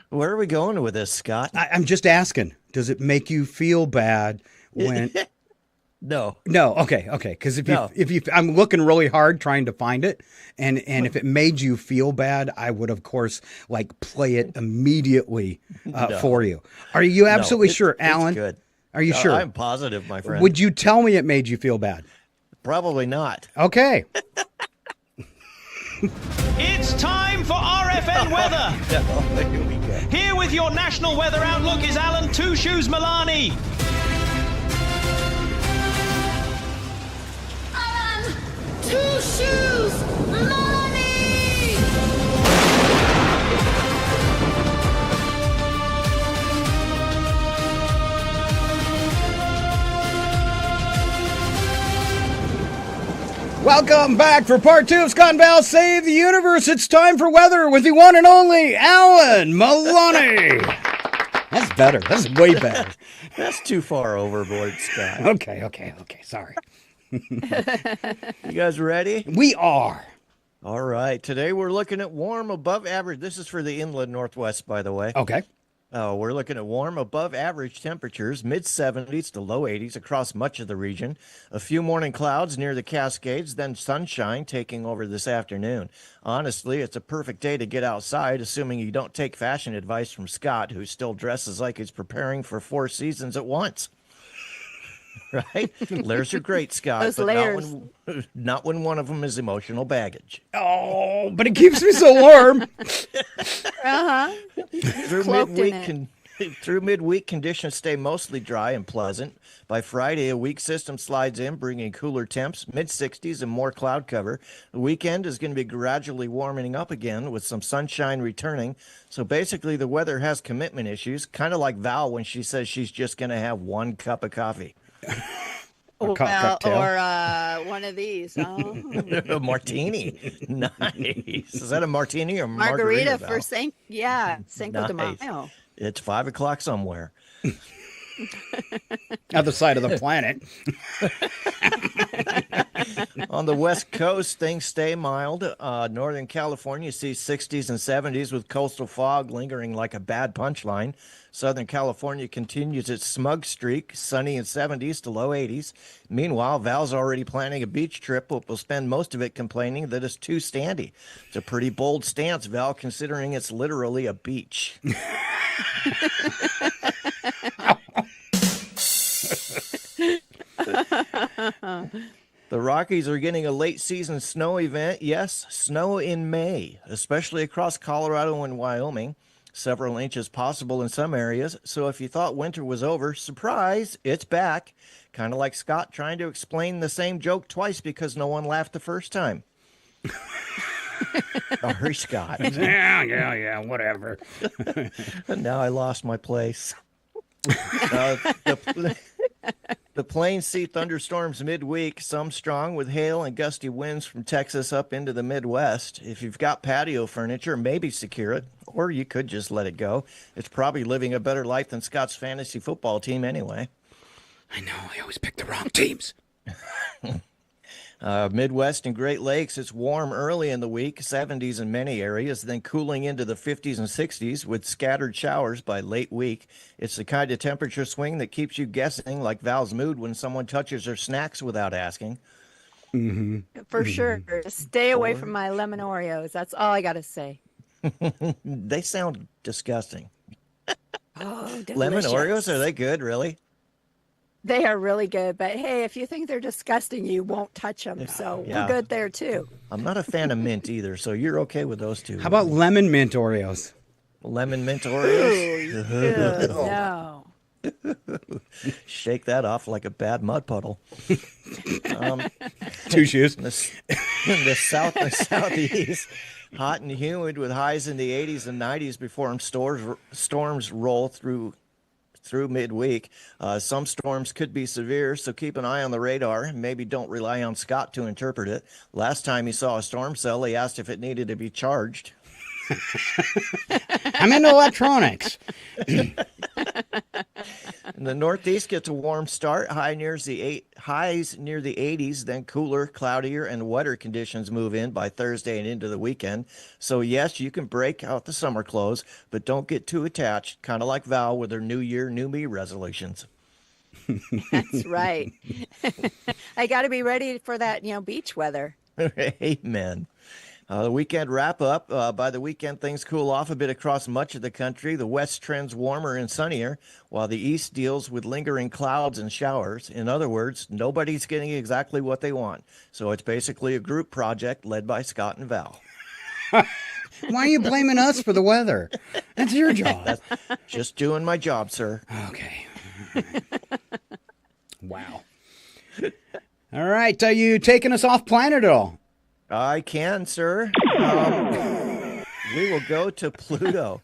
Where are we going with this, Scott? I'm just asking. Does it make you feel bad when... No. Okay. Because if you, I'm looking really hard trying to find it, and if it made you feel bad, I would of course play it immediately for you. Are you absolutely sure, Alan? It's good. Are you sure? I'm positive, my friend. Would you tell me it made you feel bad? Probably not. Okay. It's time for RFN weather. Here with your national weather outlook is Alan Two Shoes Milani. Two Shoes Money! Welcome back for part 2 of Scott and Val Save the Universe. It's time for weather with the one and only Alan Milani. That's better. That's way better. That's too far overboard, Scott. Okay. Sorry. You guys ready? We are. All right. Today we're looking at warm above average. This is for the inland Northwest, by the way. Okay. We're looking at warm above average temperatures, mid-70s to low 80s across much of the region. A few morning clouds near the Cascades, then sunshine taking over this afternoon. Honestly, it's a perfect day to get outside, assuming you don't take fashion advice from Scott, who still dresses like he's preparing for 4 seasons at once. Right? Layers are great, Scott. Those but layers. Not when one of them is emotional baggage. Oh, but it keeps me so warm. Through midweek, conditions stay mostly dry and pleasant. By Friday, a weak system slides in, bringing cooler temps, mid-60s, and more cloud cover. The weekend is going to be gradually warming up again with some sunshine returning. So basically, the weather has commitment issues, kind of like Val when she says she's just going to have 1 cup of coffee. Or one of these. Oh. A martini. Nice. Is that a martini or margarita for Cinco de Mayo. It's 5 o'clock somewhere. Other side of the planet. On the West Coast, things stay mild. Northern California sees 60s and 70s with coastal fog lingering like a bad punchline. Southern California continues its smug streak, sunny in 70s to low 80s. Meanwhile, Val's already planning a beach trip, but will spend most of it complaining that it's too standy. It's a pretty bold stance, Val, considering it's literally a beach. The Rockies are getting a late season snow event. Yes, snow in May, especially across Colorado and Wyoming. Several inches possible in some areas. So if you thought winter was over, surprise, it's back. Kind of like Scott trying to explain the same joke twice because no one laughed the first time. Sorry, Scott. Yeah, whatever. Now I lost my place. The plains see thunderstorms midweek, some strong with hail and gusty winds from Texas up into the Midwest. If you've got patio furniture, maybe secure it, or you could just let it go. It's probably living a better life than Scott's fantasy football team anyway. I know, I always pick the wrong teams. Midwest and Great Lakes, it's warm early in the week, 70s in many areas, then cooling into the 50s and 60s with scattered showers by late week. It's the kind of temperature swing that keeps you guessing, like Val's mood when someone touches her snacks without asking. For sure. Stay away from my lemon Oreos. That's all I got to say. They sound disgusting. Oh, delicious. Lemon Oreos, are they good, really? They are really good, but hey, if you think they're disgusting, you won't touch them. So we're good there too. I'm not a fan of mint either, so you're okay with those two. How about lemon mint Oreos? Lemon mint Oreos? No. Shake that off like a bad mud puddle. Two shoes. In the south and southeast, hot and humid with highs in the 80s and 90s before storms roll through midweek. Some storms could be severe, so keep an eye on the radar. Maybe don't rely on Scott to interpret it. Last time he saw a storm cell, he asked if it needed to be charged. I'm into electronics. The Northeast gets a warm start. Highs near the 80s, then cooler, cloudier, and wetter conditions move in by Thursday and into the weekend. So yes, you can break out the summer clothes, but don't get too attached, kind of like Val with her New Year, New Me resolutions. That's right. I got to be ready for that, beach weather. Amen. The weekend wrap up. By the weekend, things cool off a bit across much of the country. The west trends warmer and sunnier, while the east deals with lingering clouds and showers. In other words, nobody's getting exactly what they want. So it's basically a group project led by Scott and Val. Why are you blaming us for the weather? That's your job. That's just doing my job, sir. Okay. Wow. All right. Are you taking us off planet at all? I can, sir. We will go to Pluto.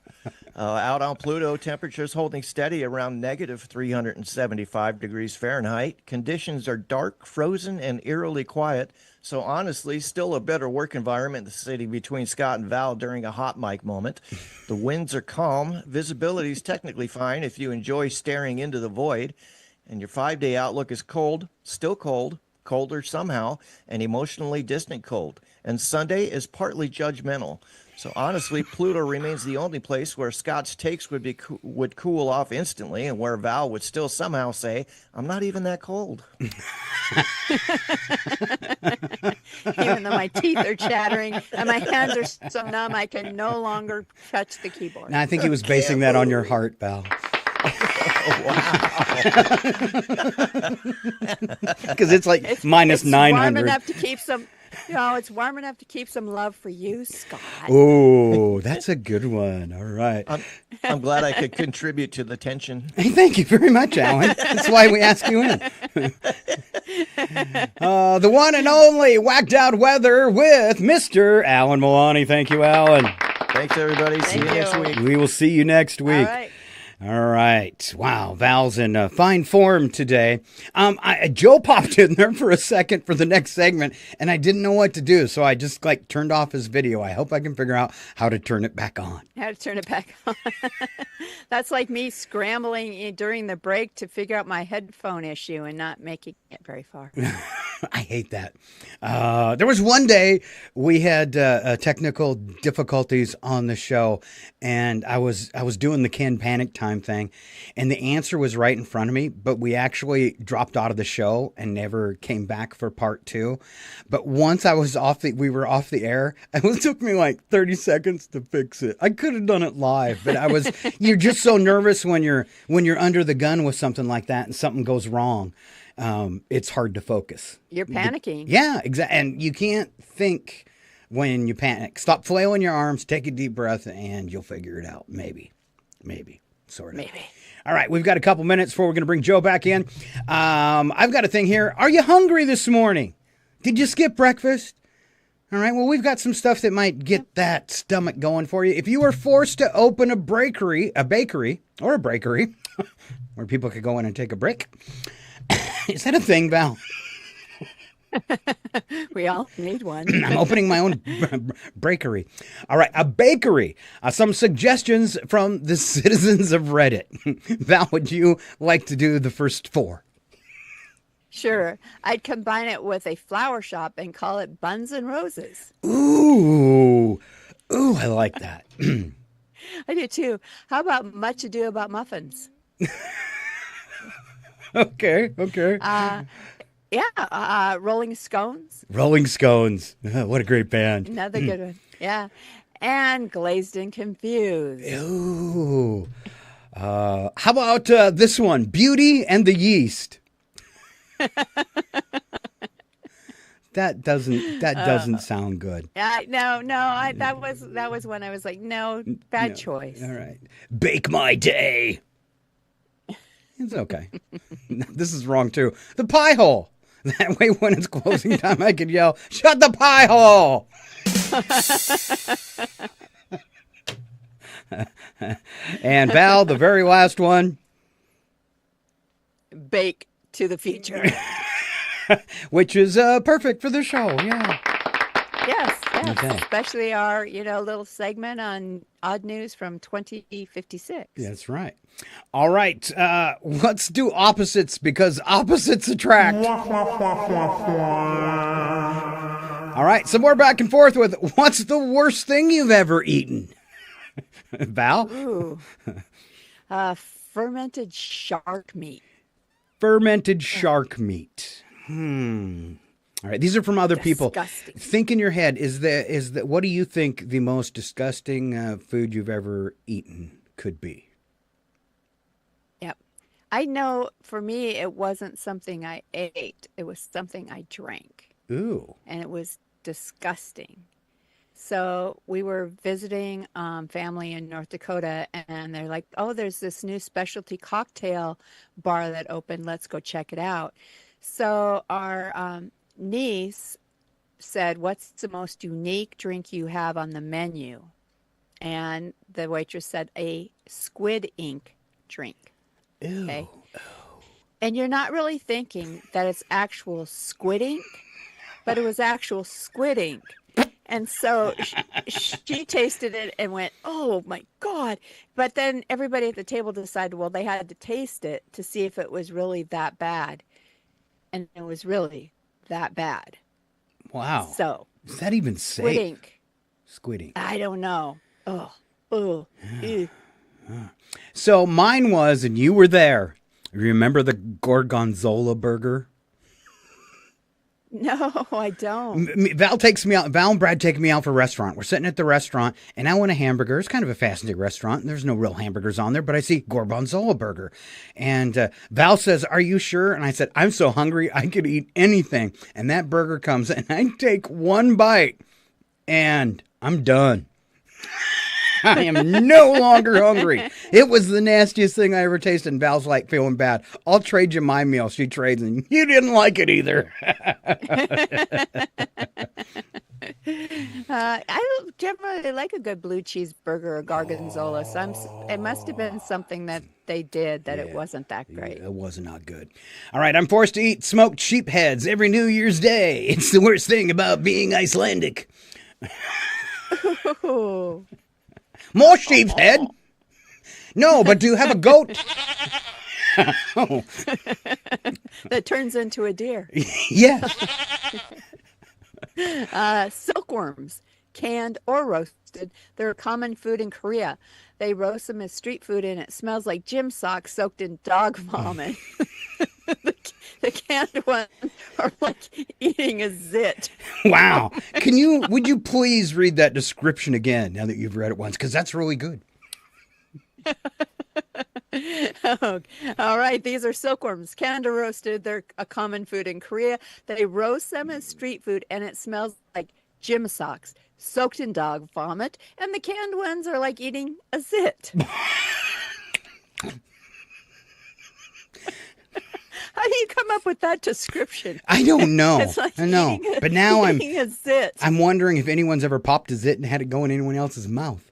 Out on Pluto, temperatures holding steady around negative 375 degrees Fahrenheit. Conditions are dark, frozen, and eerily quiet. So honestly, still a better work environment in the city between Scott and Val during a hot mic moment. The winds are calm. Visibility is technically fine if you enjoy staring into the void. And your 5-day outlook is cold, still cold, colder somehow, and emotionally distant cold. And Sunday is partly judgmental. So honestly, Pluto remains the only place where Scott's takes would cool off instantly, and where Val would still somehow say, "I'm not even that cold." Even though my teeth are chattering and my hands are so numb, I can no longer touch the keyboard. No, I think he was basing that on your heart, Val. Because it's like minus 900. Warm enough to keep some. It's warm enough to keep some love for you, Scott. Oh, that's a good one. All right. I'm glad I could contribute to the tension. Hey, thank you very much, Alan. That's why we asked you in. The one and only Whacked Out Weather with Mr. Alan Milani. Thank you, Alan. Thanks, everybody. See you next week. We will see you next week. All right. All right. Wow. Val's in fine form today. Joe popped in there for a second for the next segment, and I didn't know what to do. So I just turned off his video. I hope I can figure out how to turn it back on. How to turn it back on. That's like me scrambling during the break to figure out my headphone issue and not making it very far. I hate that. There was one day we had technical difficulties on the show, and I was doing the Ken Panic Time thing, and the answer was right in front of me, but we actually dropped out of the show and never came back for part 2. But once we were off the air, it took me like 30 seconds to fix it. I could have done it live, but you're just so nervous when you're under the gun with something like that and something goes wrong. It's hard to focus. You're panicking. Yeah, exactly. And you can't think when you panic. Stop flailing your arms, take a deep breath, and you'll figure it out. Maybe. Sort of. Maybe. All right, we've got a couple minutes before we're going to bring Joe back in. I've got a thing here. Are you hungry this morning? Did you skip breakfast? All right, well, we've got some stuff that might get that stomach going for you. If you were forced to open a bakery, where people could go in and take a break. Is that a thing, Val? We all need one. I'm opening my own bakery. All right, a bakery. Some suggestions from the citizens of Reddit. Val, would you like to do the first 4? Sure. I'd combine it with a flower shop and call it Buns and Roses. Ooh. Ooh, I like that. I do too. How about Much Ado About Muffins? Okay. Yeah. Rolling Scones. Rolling Scones. What a great band. Another good one. Yeah. And Glazed and Confused. Ooh. How about this one? Beauty and the Yeast. That doesn't sound good. No. That was when I was like, no, bad choice. All right. Bake My Day. It's okay. This is wrong too. The Pie Hole. That way when it's closing time I could yell, "Shut the pie hole!" And Val, the very last one. Bake to the Future. Which is perfect for the show. Yeah. Yes. Okay. Especially our, little segment on odd news from 2056. That's right. All right. Let's do opposites because opposites attract. All right. Some more back and forth with what's the worst thing you've ever eaten? Val? Ooh. Fermented shark meat. Fermented shark meat. All right, these are from other people. Think in your head, is that what do you think the most disgusting food you've ever eaten could be? Yep. I know for me it wasn't something I ate. It was something I drank. Ooh. And it was disgusting. So we were visiting family in North Dakota, and they're like, oh, there's this new specialty cocktail bar that opened. Let's go check it out. So our niece said, what's the most unique drink you have on the menu? And the waitress said, a squid ink drink. Ew. Okay. And you're not really thinking that it's actual squid ink, but it was actual squid ink. And so she tasted it and went, oh my God. But then everybody at the table decided, well, they had to taste it to see if it was really that bad. And it was really that bad. Wow. So is that even safe? Squid ink. Squid ink. I don't know. Oh. So mine was, and you were there. Remember the Gorgonzola burger? No, I don't. Val and Brad take me out for a restaurant. We're sitting at the restaurant, and I want a hamburger. It's kind of a fascinating restaurant. There's no real hamburgers on there, but I see Gorgonzola burger. And Val says, are you sure? And I said, I'm so hungry, I could eat anything. And that burger comes, and I take one bite, and I'm done. I am no longer hungry. It was the nastiest thing I ever tasted. And Val's like feeling bad. I'll trade you my meal. She trades, and you didn't like it either. I don't generally like a good blue cheeseburger or gorgonzola. So it must have been something that they did that it wasn't that great. It was not good. All right, I'm forced to eat smoked sheep heads every New Year's Day. It's the worst thing about being Icelandic. Ooh. More sheep's head? No, but do you have a goat? Oh. That turns into a deer. Yes. Silkworms, canned or roasted. They're a common food in Korea. They roast them as street food, and it smells like gym socks soaked in dog vomit. The canned ones are like eating a zit. Wow. Would you please read that description again now that you've read it once? Because that's really good. Oh, all right. These are silkworms, canned or roasted. They're a common food in Korea. They roast them as street food, and it smells like gym socks soaked in dog vomit. And the canned ones are like eating a zit. How do you come up with that description? I don't know. It's like I know. But now eating a zit. I'm wondering if anyone's ever popped a zit and had it go in anyone else's mouth.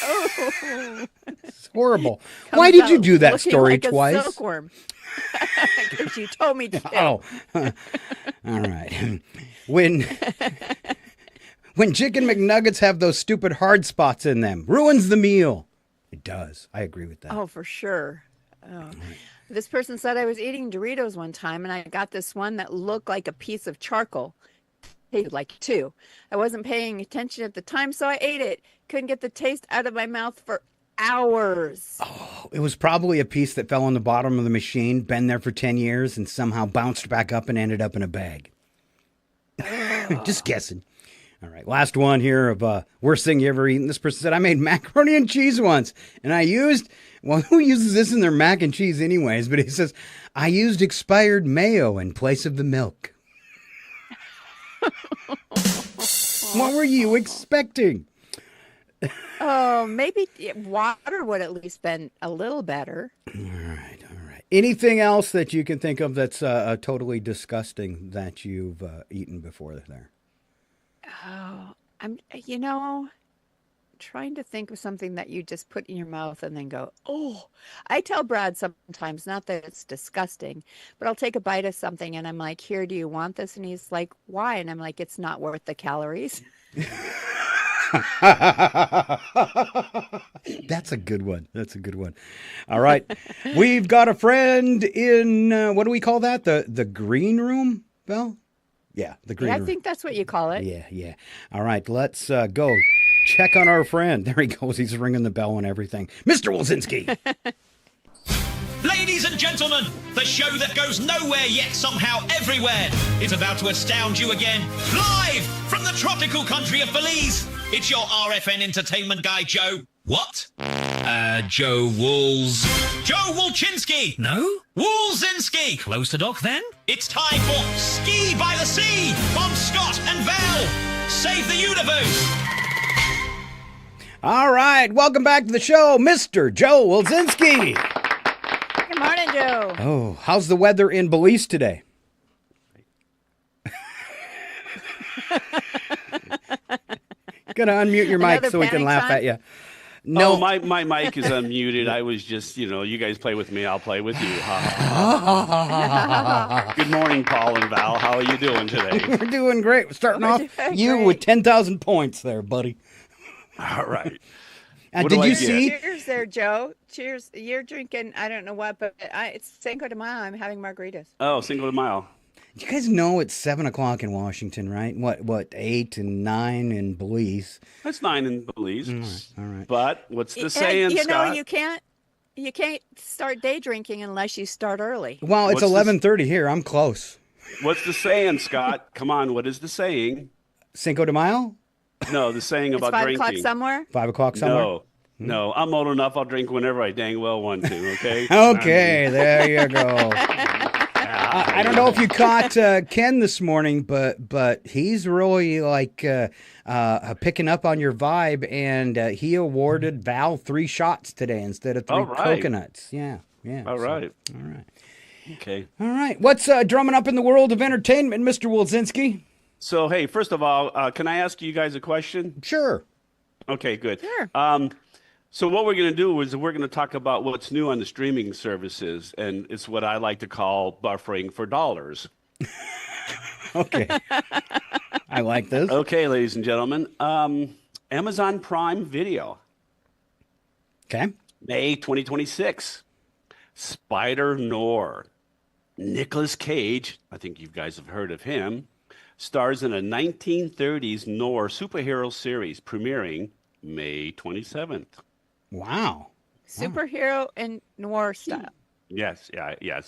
Oh. It's horrible. Why did you do that story like twice? A silkworm. Because you told me to. Oh. All right. When Chicken McNuggets have those stupid hard spots in them, ruins the meal. It does. I agree with that. Oh, for sure. Oh. This person said I was eating Doritos one time and I got this one that looked like a piece of charcoal. Tasted like two. I wasn't paying attention at the time, so I ate it. Couldn't get the taste out of my mouth for hours. Oh, it was probably a piece that fell on the bottom of the machine, been there for 10 years, and somehow bounced back up and ended up in a bag. Just guessing. All right, last one here of worst thing you ever eaten. This person said, I made macaroni and cheese once, and I used, well, who uses this in their mac and cheese anyways? But he says, I used expired mayo in place of the milk. What were you expecting? Oh, maybe water would at least been a little better. All right. Anything else that you can think of that's totally disgusting that you've eaten before there? Oh, I'm trying to think of something that you just put in your mouth and then go, oh. I tell Brad sometimes, not that it's disgusting, but I'll take a bite of something and I'm like, here, do you want this? And he's like, why? And I'm like, it's not worth the calories. That's a good one. All right. We've got a friend in, what do we call that? The green room, Belle? Yeah, the green room. I think that's what you call it. Yeah. All right, let's go check on our friend. There he goes. He's ringing the bell and everything. Mr. Wilczynski. Ladies and gentlemen, the show that goes nowhere yet somehow everywhere is about to astound you again. Live from the tropical country of Belize, it's your RFN entertainment guy, Joe. What? Joe Wools. Joe Wolczynski. No? Woolzinski. Close the dock then? It's time for Ski by the Sea on Scott and Val. Save the universe. All right, welcome back to the show, Mr. Joe Wilczynski. Good morning, Joe. Oh, how's the weather in Belize today? Gotta unmute your mic so we can laugh at you. No, my mic is unmuted. I was just, you guys play with me, I'll play with you. Good morning, Paul and Val. How are you doing today? We're doing great. We're starting off with 10,000 points there, buddy. All right. Did you see? Cheers there, Joe. Cheers. You're drinking, I don't know what, but it's Cinco de Mayo. I'm having margaritas. Oh, Cinco de Mayo. You guys know it's 7 o'clock in Washington, right? What, 8 and 9 in Belize? That's 9 in Belize. All right. But what's the saying, Scott? You can't start day drinking unless you start early. Well, it's 11:30 here. I'm close. What's the saying, Scott? Come on, what is the saying? Cinco de Mayo? No, the saying about it's 5 drinking. 5 o'clock somewhere? 5 o'clock somewhere? No, I'm old enough. I'll drink whenever I dang well want to, okay? Okay, there you go. I don't know if you caught Ken this morning, but he's really picking up on your vibe, and he awarded Val 3 shots today instead of 3 coconuts. Yeah. All right. Okay. All right. What's drumming up in the world of entertainment, Mr. Wilczynski? So, hey, first of all, can I ask you guys a question? Sure. Okay, good. Sure. So what we're going to do is we're going to talk about what's new on the streaming services, and it's what I like to call buffering for dollars. Okay. I like this. Okay, ladies and gentlemen. Amazon Prime Video. Okay. May 2026. Spider-Noir. Nicolas Cage, I think you guys have heard of him, stars in a 1930s noir superhero series premiering May 27th. Wow. Superhero and noir style. Yes,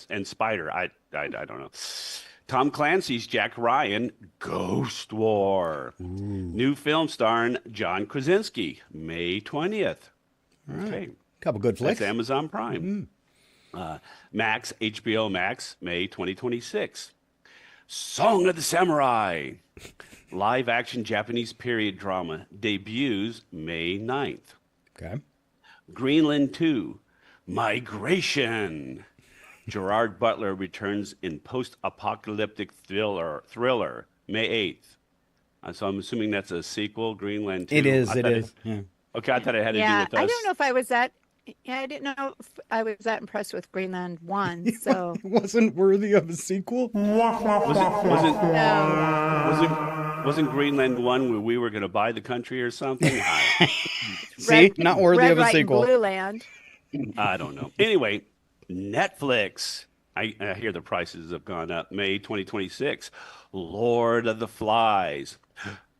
and Spider, I don't know. Tom Clancy's Jack Ryan, Ghost War. Ooh. New film starring John Krasinski, May 20th. All right. Okay. Couple good flicks. That's Amazon Prime. Max, HBO Max, May 2026. Song of the Samurai. Live action Japanese period drama debuts May 9th. Okay. Greenland 2, Migration. Gerard Butler returns in post-apocalyptic thriller May 8th. So I'm assuming that's a sequel, Greenland 2. It is. Yeah. Okay, I thought it had to do with us. I don't know if I was that. I didn't know if I was that impressed with Greenland 1. So it wasn't worthy of a sequel. Wasn't Greenland 1 where we were going to buy the country or something? See, not worthy of a Red, sequel. Blue Land. I don't know. Anyway, Netflix. I hear the prices have gone up. May 2026. Lord of the Flies.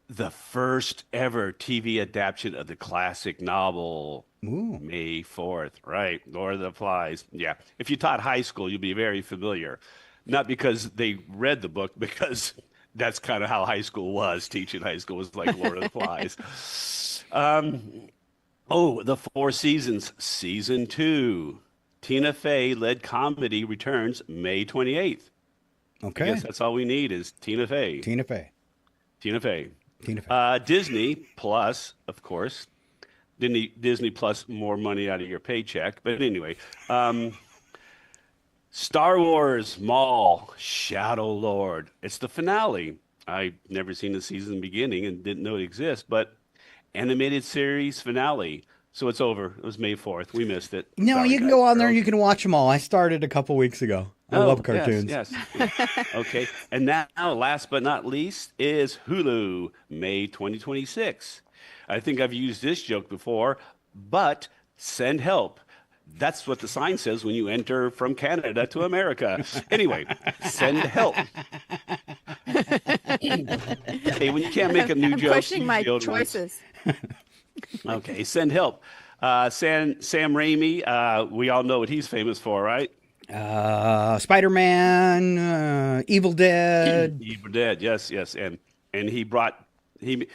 The first ever TV adaptation of the classic novel. Ooh. May 4th. Right. Lord of the Flies. Yeah. If you taught high school, you'd be very familiar. Not because they read the book, because that's kind of how high school was. Teaching high school was like Lord of the Flies. The Four Seasons, Season 2. Tina Fey led comedy returns May 28th. Okay. I guess that's all we need is Tina Fey. Tina Fey. Disney Plus, of course. Disney Plus, more money out of your paycheck. But anyway, Star Wars Maul, Shadow Lord. It's the finale. I've never seen the season beginning and didn't know it exists, but animated series finale. So it's over. It was May 4th. We missed it. No, Sorry, you can guys, go on there and girls. you can watch them all. I started a couple weeks ago. I love cartoons. Yes. Okay. And now, last but not least, is Hulu, May 2026. I think I've used this joke before, but send help. That's what the sign says when you enter from Canada to America. Anyway, send help. Hey, when you can't make a new joke, pushing use my the old ones. choices. Okay, send help. Sam Raimi, we all know what he's famous for, right? Spider-Man, Evil Dead. Evil Dead, yes, and he brought he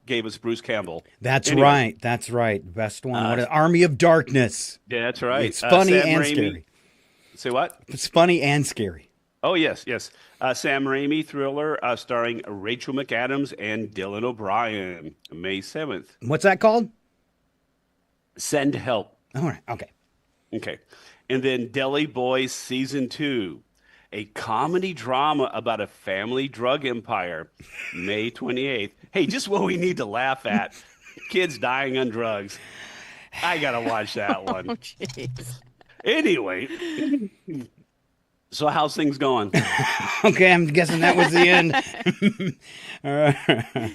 gave us Bruce Campbell. That's Anyway. right. Best one. What Army of Darkness. Yeah, that's right. It's funny Sam and Raimi. scary. Say what? It's funny and scary. Oh, yes. Sam Raimi thriller starring Rachel McAdams and Dylan O'Brien, May 7th. What's that called? Send help. All right. Okay. And then Deli Boys Season 2, a comedy drama about a family drug empire, May 28th. Hey, just what we need to laugh at. Kids dying on drugs. I got to watch that one. Oh, jeez. Anyway, so how's things going? Okay, I'm guessing that was the end. All right.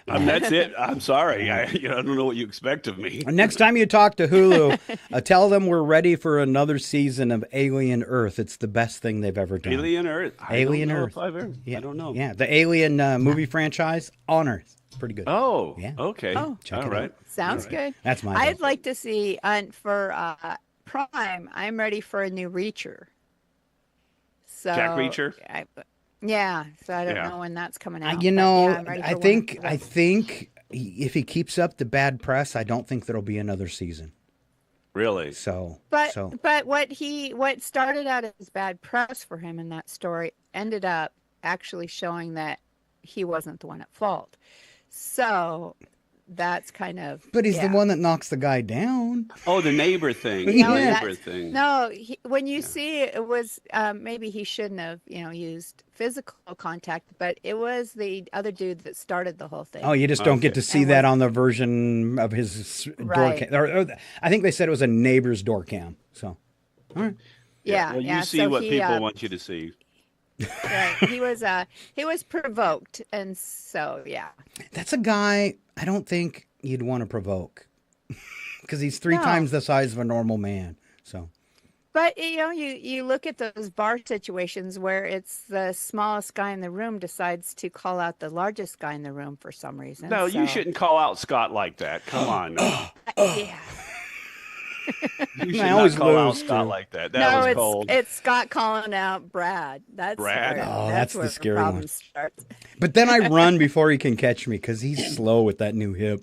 That's it. I'm sorry. I don't know what you expect of me. Next time you talk to Hulu, tell them we're ready for another season of Alien Earth. It's the best thing they've ever done. Alien Earth. Alien I don't know Earth. if I've ever, Yeah. I don't know. Yeah, the Alien movie franchise on Earth. Pretty good. Oh, yeah. Okay. Oh, check All it right. out. Sounds All right. good. That's my I'd vote. like to see for Prime. I'm ready for a new Reacher. So Jack Reacher? Yeah. So I don't Yeah. know when that's coming out. You but know, yeah, I'm ready I for think one. if he keeps up the bad press, I don't think there'll be another season. Really? So, But what started out as bad press for him in that story ended up actually showing that he wasn't the one at fault. So that's kind of. but he's the yeah. one that knocks the guy down. Oh, the neighbor thing. No, The that's- neighbor thing. No, when you see it was maybe he shouldn't have used physical contact, but it was the other dude that started the whole thing. Oh, you just don't get Okay. to see that on the version of his door Right. cam. Or I think they said it was a neighbor's door cam. So, all right. Yeah, Well, yeah. you see so what he, people want you to see. Right. He was provoked, and so yeah. That's a guy I don't think you'd want to provoke because he's three No. times the size of a normal man. So, But you look at those bar situations where it's the smallest guy in the room decides to call out the largest guy in the room for some reason. No, you so- shouldn't call out Scott like that. Come on. now. Yeah. You should I not always call out lose, Scott too. like that. That No, was cold. it's Scott calling out Brad. That's Brad? where, Oh, that's the where scary problem one. starts. but then I run before he can catch me because he's slow with that new hip.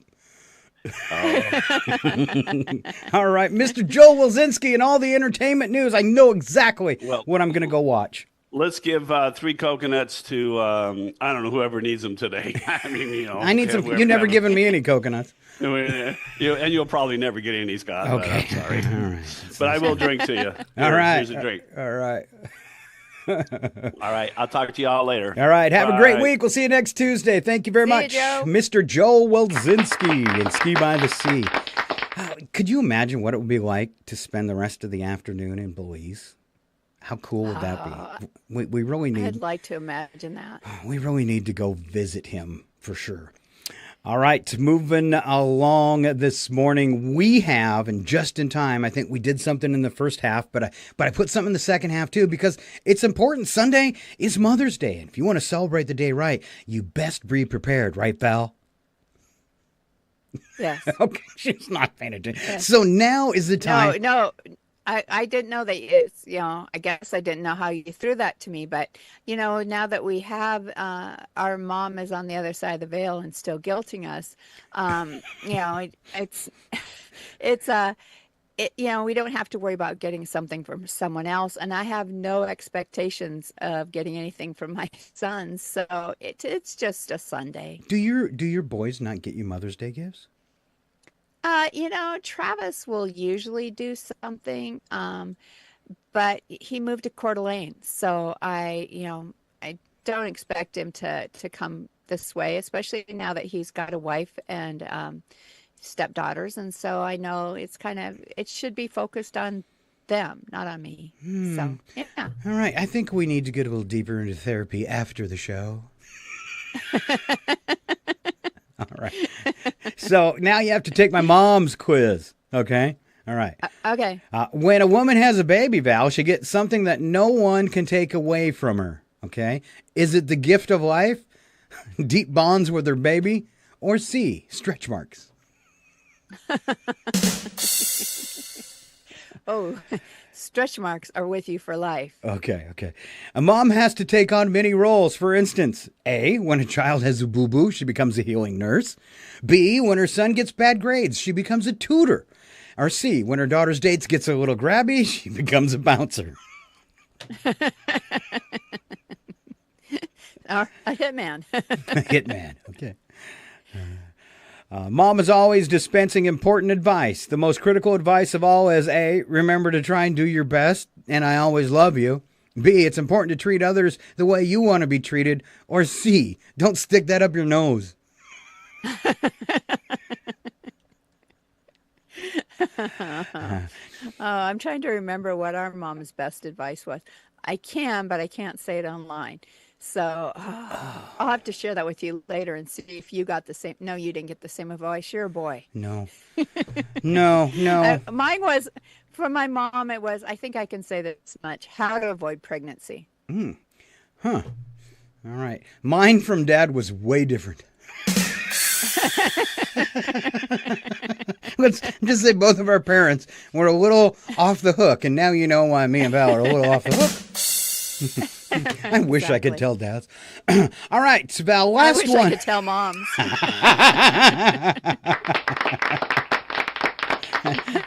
All right, Mr. Joe Wilzinski and all the entertainment news. I know exactly what I'm going to go watch. Let's give 3 coconuts to, I don't know, whoever needs them today. I mean, I need some. You've never given me any coconuts. And you'll probably never get any, Scott. Okay. I'm sorry. All right. But I will drink to you. All right. Here's a drink. All right. All right. I'll talk to you all later. All right. Have a great Bye. week. We'll see you next Tuesday. Thank you very See you, much, Joe. Mr. Joel Wilzinski and Ski by the Sea. Could you imagine what it would be like to spend the rest of the afternoon in Belize? How cool would that be? We really I'd need. like to imagine that. We really need to go visit him for sure. All right, moving along this morning, we have, and just in time, I think we did something in the first half, but I put something in the second half too, because it's important. Sunday is Mother's Day, and if you want to celebrate the day right, you best be prepared, right, Val? Yes. Okay, she's not paying attention. Yes. So now is the time. No, I didn't know that it's, I guess I didn't know how you threw that to me, but, now that we have, our mom is on the other side of the veil and still guilting us, we don't have to worry about getting something from someone else. And I have no expectations of getting anything from my sons. So it's just a Sunday. Do your boys not get you Mother's Day gifts? Travis will usually do something, but he moved to Coeur d'Alene, so I don't expect him to come this way, especially now that he's got a wife and stepdaughters, and so I know it should be focused on them, not on me. So yeah. All right, I think we need to get a little deeper into therapy after the show. All right. So now you have to take my mom's quiz. Okay. All right. Okay. When a woman has a baby, Val, she gets something that no one can take away from her. Okay. Is it the gift of life, deep bonds with her baby, or C, stretch marks? Oh, stretch marks are with you for life. Okay. A mom has to take on many roles. For instance, A, when a child has a boo-boo, she becomes a healing nurse. B, when her son gets bad grades, she becomes a tutor. Or C, when her daughter's dates gets a little grabby, she becomes a bouncer. A hitman. A hitman, okay. Mom is always dispensing important advice. The most critical advice of all is A, remember to try and do your best, and I always love you. B, it's important to treat others the way you want to be treated. Or C, don't stick that up your nose. I'm trying to remember what our mom's best advice was. I can, but I can't say it online. So I'll have to share that with you later and see if you got the same. No, you didn't get the same advice. You're a boy. No. No. Mine was, from my mom, it was, I think I can say this much, how to avoid pregnancy. Huh. All right. Mine from Dad was way different. Let's just say both of our parents were a little off the hook, and now you know why me and Val are a little off the hook. I wish I could tell dads. All right, Val, last one. I wish I could tell moms.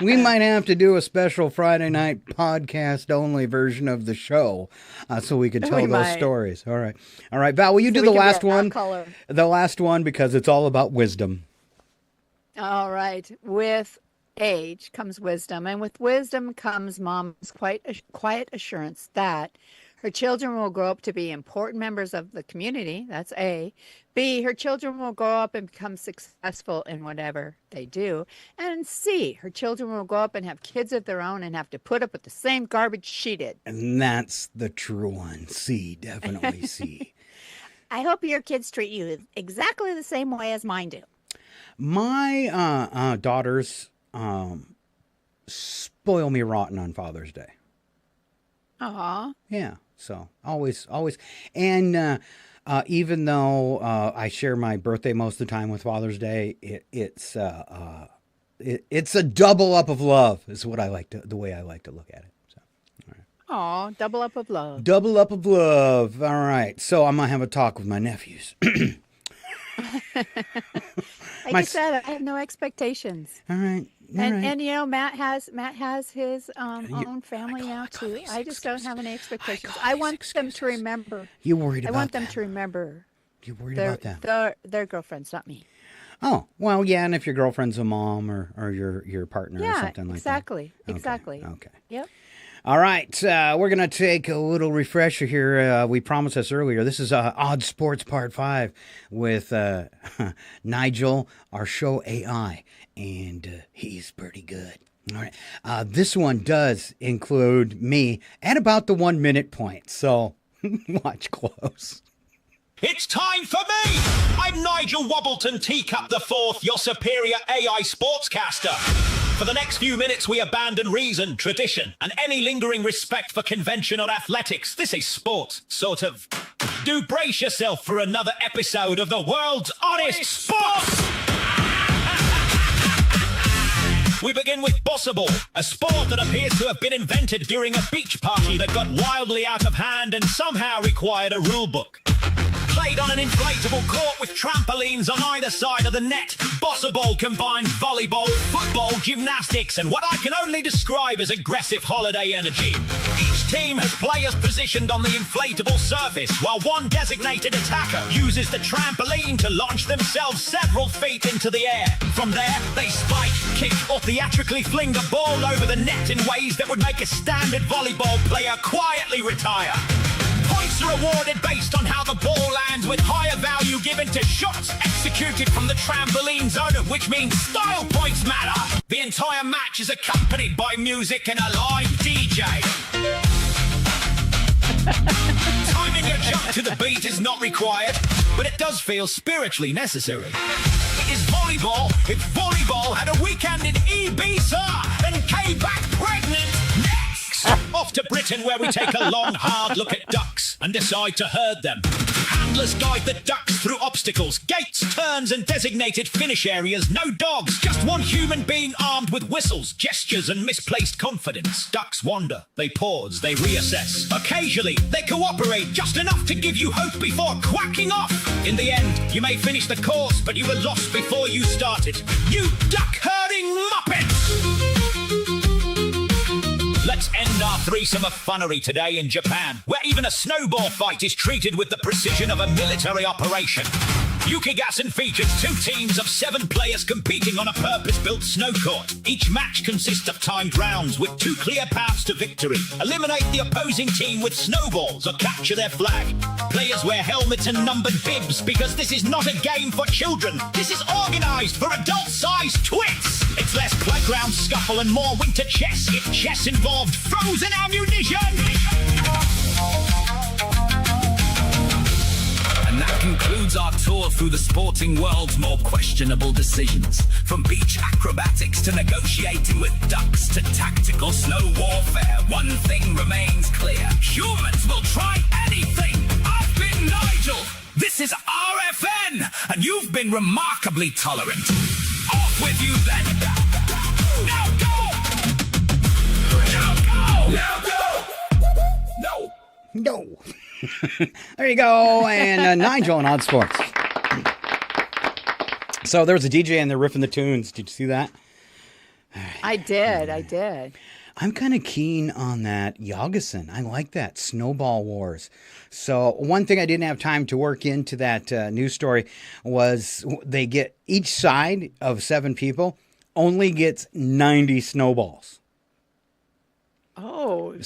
We might have to do a special Friday night podcast only version of the show so we can tell those stories. All right, Val, will you do the last one? The last one, because it's all about wisdom. All right. With age comes wisdom, and with wisdom comes mom's quiet assurance that her children will grow up to be important members of the community. That's A. B, her children will grow up and become successful in whatever they do. And C, her children will grow up and have kids of their own and have to put up with the same garbage she did. And that's the true one. C, definitely C. I hope your kids treat you exactly the same way as mine do. My daughters spoil me rotten on Father's Day. Yeah. So always. And even though I share my birthday most of the time with Father's Day, it's a double up of love is what the way I like to look at it. So, all right. Double up of love. Double up of love. All right. So I'm going to have a talk with my nephews. Like I said, I have no expectations. All right. And Matt has his own family now too. I just don't have any expectations. I want them to remember. You worried about that? I want them to remember. You worried about that? Their girlfriends, not me. Oh, well, yeah, and if your girlfriend's a mom or your partner or something like that. Yeah, exactly. Okay. Yep. All right, we're going to take a little refresher here. We promised this earlier. This is Odd Sports Part 5 with Nigel, our show AI, and he's pretty good. All right, this one does include me at about the 1 minute point, so watch close. It's time for me! I'm Nigel Wobbleton Teacup the Fourth, your superior AI sportscaster. For the next few minutes, we abandon reason, tradition, and any lingering respect for conventional athletics. This is sport, sort of. Do brace yourself for another episode of the world's honest sport! We begin with Bossable, a sport that appears to have been invented during a beach party that got wildly out of hand and somehow required a rule book. Played on an inflatable court with trampolines on either side of the net, Bossable combined volleyball, football, gymnastics, and what I can only describe as aggressive holiday energy. Each team has players positioned on the inflatable surface, while one designated attacker uses the trampoline to launch themselves several feet into the air. From there, they spike, kick, or theatrically fling the ball over the net in ways that would make a standard volleyball player quietly retire. Points are awarded based on how the ball lands, with higher value given to shots executed from the trampoline zone, which means style points matter. The entire match is accompanied by music and a live DJ. Timing your jump to the beat is not required, but it does feel spiritually necessary. It is volleyball if volleyball had a weekend in Ibiza and came back pregnant. Off to Britain, where we take a long, hard look at ducks and decide to herd them. Handlers guide the ducks through obstacles, gates, turns, and designated finish areas. No dogs, just one human being armed with whistles, gestures, and misplaced confidence. Ducks wander, they pause, they reassess. Occasionally, they cooperate just enough to give you hope before quacking off. In the end, you may finish the course, but you were lost before you started. You duck-herding muppets! Let's end our threesome of funnery today in Japan, where even a snowball fight is treated with the precision of a military operation. Yukigassen features 2 teams of 7 players competing on a purpose-built snow court. Each match consists of timed rounds with 2 clear paths to victory. Eliminate the opposing team with snowballs or capture their flag. Players wear helmets and numbered bibs because this is not a game for children. This is organized for adult-sized twits. It's less playground scuffle and more winter chess if chess involved frozen ammunition. And that concludes our tour through the sporting world's more questionable decisions. From beach acrobatics to negotiating with ducks to tactical snow warfare, one thing remains clear. Humans will try anything. I've been Nigel. This is RFN, and you've been remarkably tolerant. Off with you then. Now go! Now go! Now go! No. There you go. And Nigel on Odd Sports. So there was a DJ and they're riffing the tunes. Did you see that? I did. I'm kind of keen on that Yagason. I like that. Snowball Wars. So one thing I didn't have time to work into that news story was they get each side of 7 people only gets 90 snowballs. Oh,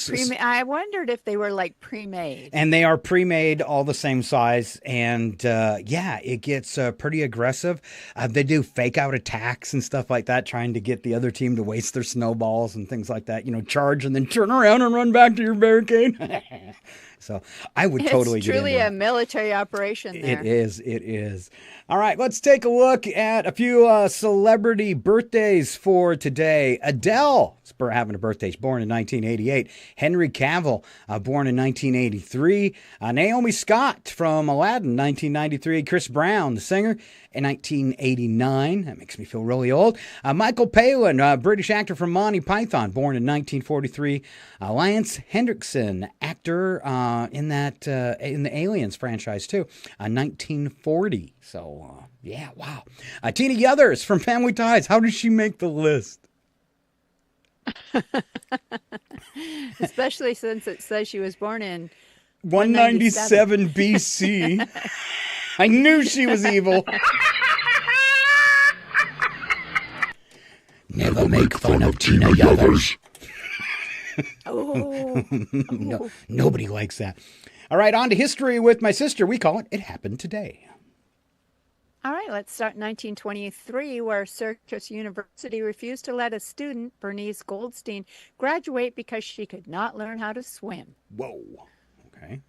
I wondered if they were like pre-made. And they are pre-made, all the same size. And yeah, it gets pretty aggressive. They do fake out attacks and stuff like that, trying to get the other team to waste their snowballs and things like that. You know, charge and then turn around and run back to your barricade. So I would totally get into it. It's truly a military operation there. It is. All right, let's take a look at a few celebrity birthdays for today. Adele is having a birthday. She's born in 1988. Henry Cavill, born in 1983. Naomi Scott from Aladdin, 1993. Chris Brown, the singer, in 1989. That makes me feel really old. Michael Palin, British actor from Monty Python, born in 1943. Lance Hendrickson, actor in the Aliens franchise too, 1940. So yeah, wow. Tina Yothers from Family Ties. How did she make the list? Especially since it says she was born in 197 BC. I knew she was evil. Never make fun of Tina Yothers. No, nobody likes that. All right, on to history with my sister. We call it It Happened Today. All right, let's start in 1923, where Syracuse University refused to let a student, Bernice Goldstein, graduate because she could not learn how to swim. Whoa. Okay.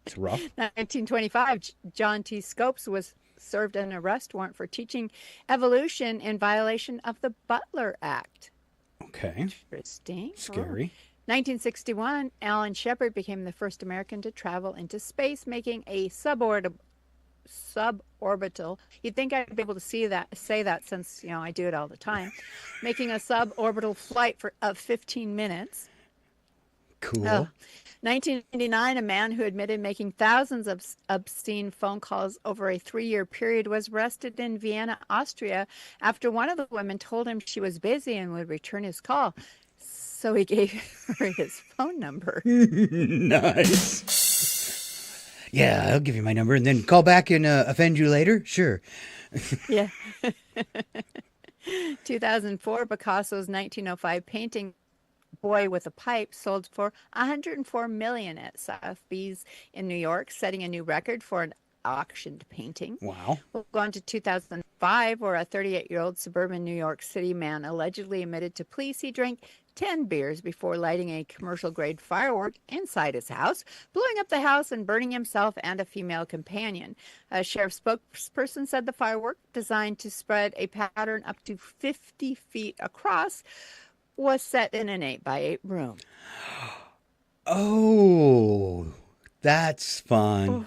It's rough. 1925, John T. Scopes was served an arrest warrant for teaching evolution in violation of the Butler Act. Okay. Interesting. Scary. 1961, Alan Shepard became the first American to travel into space, making a suborbital. You'd think I'd be able to say that since I do it all the time. Making a suborbital flight of 15 minutes. Cool. 1999, a man who admitted making thousands of obscene phone calls over a 3-year period was arrested in Vienna, Austria, after one of the women told him she was busy and would return his call. So he gave her his phone number. Nice. Yeah, I'll give you my number and then call back and offend you later. Sure. Yeah. 2004, Picasso's 1905 painting Boy with a Pipe sold for $104 million at Sotheby's in New York, setting a new record for an auctioned painting. Wow. We'll go on to 2005, where a 38-year-old suburban New York City man allegedly admitted to police he drank 10 beers before lighting a commercial-grade firework inside his house, blowing up the house and burning himself and a female companion. A sheriff's spokesperson said the firework, designed to spread a pattern up to 50 feet across, was set in an 8x8 room. Oh, that's fun. Oh.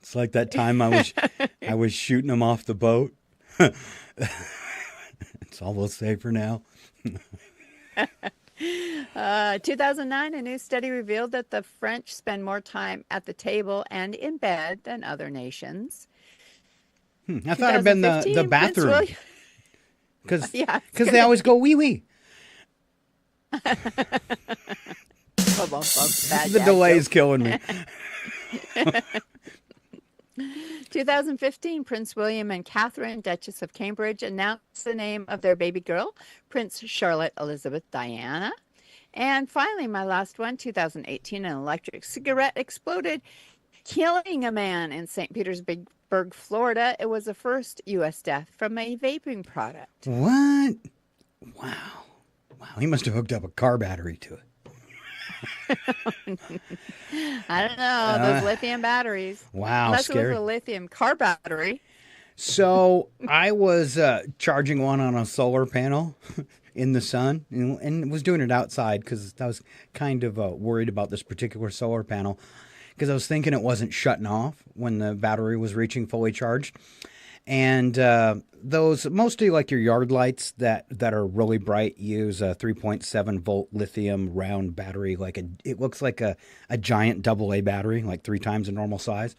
It's like that time I was shooting them off the boat. It's all we'll say for now. 2009, a new study revealed that the French spend more time at the table and in bed than other nations. I thought it'd been the bathroom. Because they always go wee-wee. The delay's killing me. 2015, Prince William and Catherine, Duchess of Cambridge, announced the name of their baby girl, Prince Charlotte Elizabeth Diana. And finally, my last one, 2018, an electric cigarette exploded, killing a man in St. Petersburg, Florida. It was the first U.S. death from a vaping product. What? Wow. He must have hooked up a car battery to it. I don't know. Those lithium batteries. Wow, unless scary. It was a lithium car battery. So I was charging one on a solar panel in the sun and was doing it outside because I was kind of worried about this particular solar panel because I was thinking it wasn't shutting off when the battery was reaching fully charged. And those, mostly like your yard lights that are really bright, use a 3.7 volt lithium round battery. It looks like a giant AA battery, like 3 times the normal size.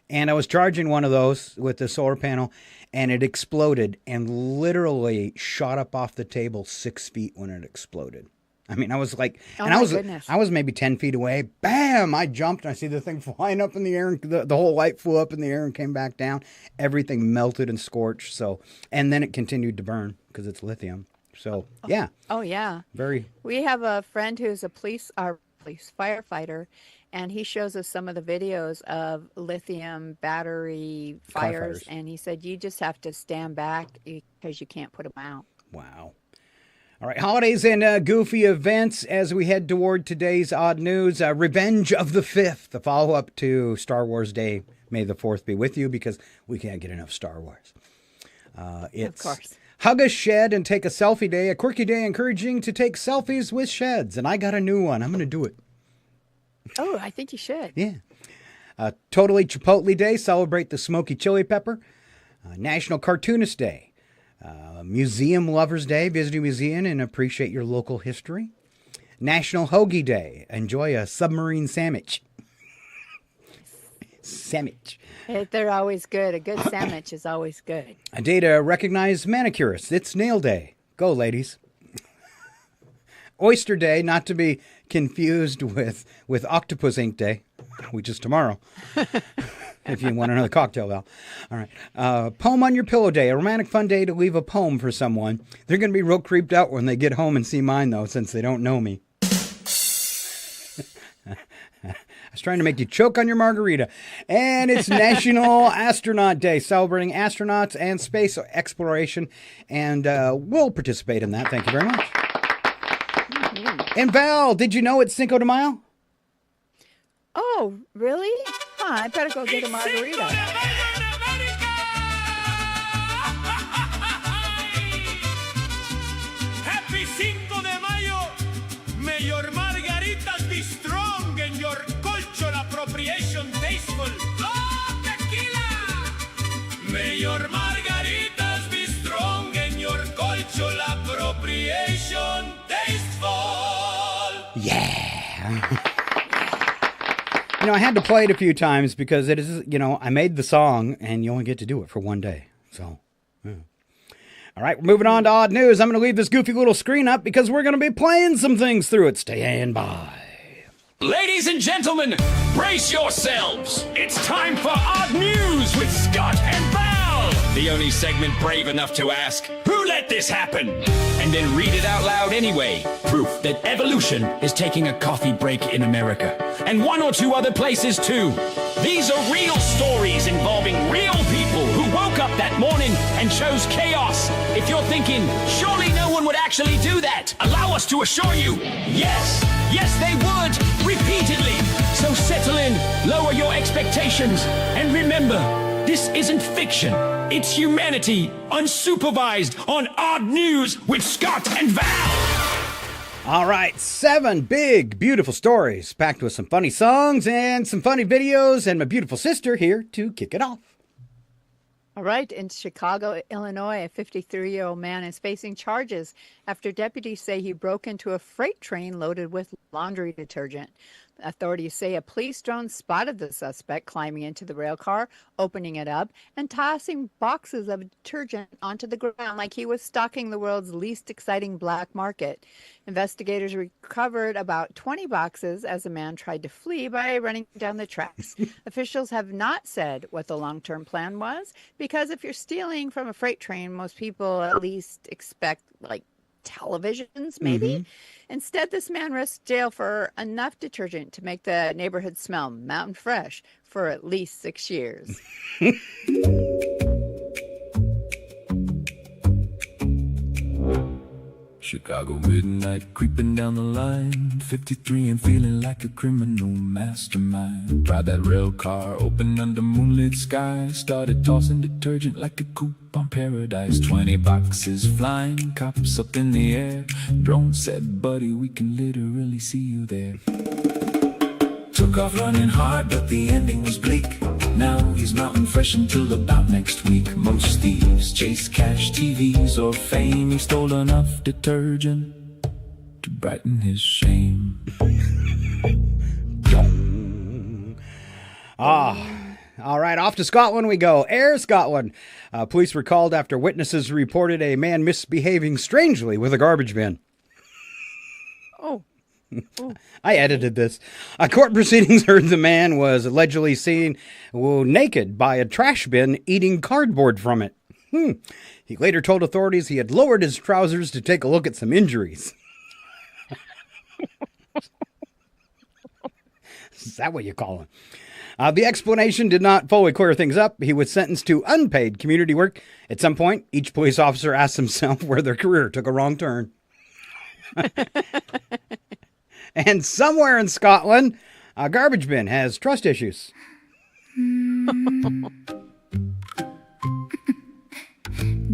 And I was charging one of those with the solar panel, and it exploded and literally shot up off the table 6 feet when it exploded. I mean, I was like, I was maybe 10 feet away. Bam! I jumped and I see the thing flying up in the air, and the whole light flew up in the air and came back down. Everything melted and scorched. So, and then it continued to burn because it's lithium. So, yeah. Oh, yeah. Very. We have a friend who's a police firefighter, and he shows us some of the videos of lithium battery fires. And he said, you just have to stand back because you can't put them out. Wow. All right, holidays and goofy events as we head toward today's odd news. Revenge of the 5th, the follow-up to Star Wars Day. May the 4th be with you because we can't get enough Star Wars. It's of course. Hug a Shed and Take a Selfie Day, a quirky day encouraging to take selfies with sheds. And I got a new one. I'm going to do it. Oh, I think you should. Yeah. Totally Chipotle Day, celebrate the smoky chili pepper. National Cartoonist Day. Museum Lovers Day, visit a museum and appreciate your local history. National Hoagie Day, enjoy a submarine sandwich. Sandwich. They're always good. A good sandwich is always good. A day to recognize manicurists. It's nail day. Go, ladies. Oyster Day, not to be confused with Octopus Ink Day, which is tomorrow. If you want another cocktail, Val. All right. Poem on your pillow day, a romantic fun day to leave a poem for someone. They're going to be real creeped out when they get home and see mine, though, since they don't know me. I was trying to make you choke on your margarita. And it's National Astronaut Day, celebrating astronauts and space exploration. And we'll participate in that. Thank you very much. Mm-hmm. And Val, did you know it's Cinco de Mayo? Oh, really? I better go get a margarita. Happy Cinco de Mayo. May your margaritas be strong and your cultural appropriation tasteful. Oh, tequila! May your margaritas be strong and your cultural appropriation tasteful. Yeah. I had to play it a few times because it is, I made the song and you only get to do it for one day. So, yeah. All right, we're moving on to odd news. I'm going to leave this goofy little screen up because we're going to be playing some things through it. Stand by. Ladies and gentlemen, brace yourselves. It's time for Odd News with Scott and Val. The only segment brave enough to ask, who let this happen? And then read it out loud anyway. Proof that evolution is taking a coffee break in America. And one or two other places too. These are real stories involving real people who woke up that morning and chose chaos. If you're thinking, surely no one would actually do that, allow us to assure you, yes, they would, repeatedly. So settle in, lower your expectations, and remember, this isn't fiction. It's humanity, unsupervised on Odd News with Scott and Val. All right, 7 big, beautiful stories packed with some funny songs and some funny videos, and my beautiful sister here to kick it off. All right, in Chicago, Illinois, a 53-year-old man is facing charges after deputies say he broke into a freight train loaded with laundry detergent. Authorities say a police drone spotted the suspect climbing into the rail car, opening it up, and tossing boxes of detergent onto the ground like he was stalking the world's least exciting black market. Investigators recovered about 20 boxes as the man tried to flee by running down the tracks. Officials have not said what the long-term plan was, because if you're stealing from a freight train, most people at least expect, televisions, maybe. Mm-hmm. Instead, this man risks jail for enough detergent to make the neighborhood smell mountain fresh for at least 6 years. Chicago midnight, creeping down the line, 53 and feeling like a criminal mastermind. Ride that rail car, open under moonlit skies, started tossing detergent like a coupon paradise. 20 boxes flying, cops up in the air. Drone said, buddy, we can literally see you there. Took off running hard, but the ending was bleak. Now he's mountain fresh until about next week. Most thieves chase cash, TVs, or fame. He stole enough detergent to brighten his shame. All right, off to Scotland we go. Air Scotland. Police were called after witnesses reported a man misbehaving strangely with a garbage bin. Oh. I edited this. Court proceedings heard the man was allegedly seen naked by a trash bin eating cardboard from it. He later told authorities he had lowered his trousers to take a look at some injuries. Is that what you call him? The explanation did not fully clear things up. He was sentenced to unpaid community work. At some point, each police officer asked himself where their career took a wrong turn. And somewhere in Scotland, a garbage bin has trust issues.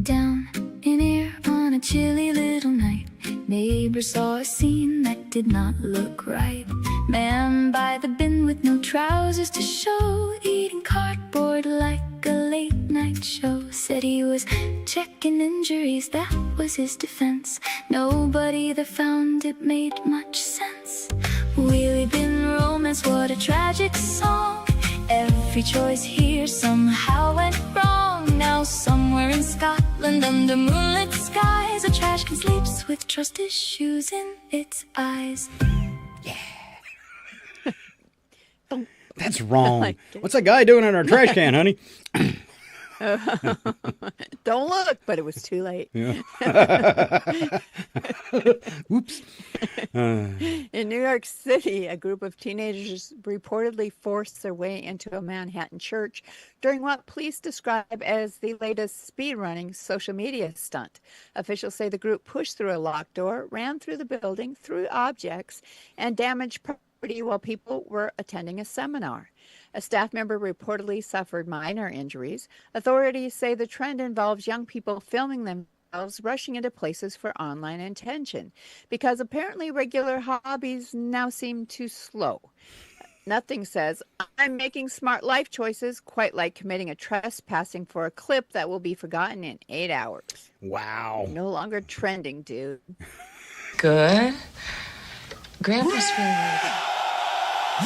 Down in here on a chilly little night, neighbors saw a scene that did not look right. Man by the bin with no trousers to show, eating cardboard like a late night show. Said he was checking injuries, that was his defense. Nobody that found it made much sense. Wheelie bin romance, what a tragic song. Every choice here somehow went wrong. Now somewhere in Scotland under moonlit skies, a trash can sleeps with trust issues in its eyes. That's wrong. What's that guy doing in our trash can, honey? Don't look, but it was too late. Yeah. Oops. In New York City, a group of teenagers reportedly forced their way into a Manhattan church during what police describe as the latest speed-running social media stunt. Officials say the group pushed through a locked door, ran through the building, threw objects, and damaged property while people were attending a seminar. A staff member reportedly suffered minor injuries. Authorities say the trend involves young people filming themselves rushing into places for online attention because apparently regular hobbies now seem too slow. Nothing says, I'm making smart life choices, quite like committing a trespassing for a clip that will be forgotten in 8 hours. Wow. No longer trending, dude. Good. Grandpa's feeling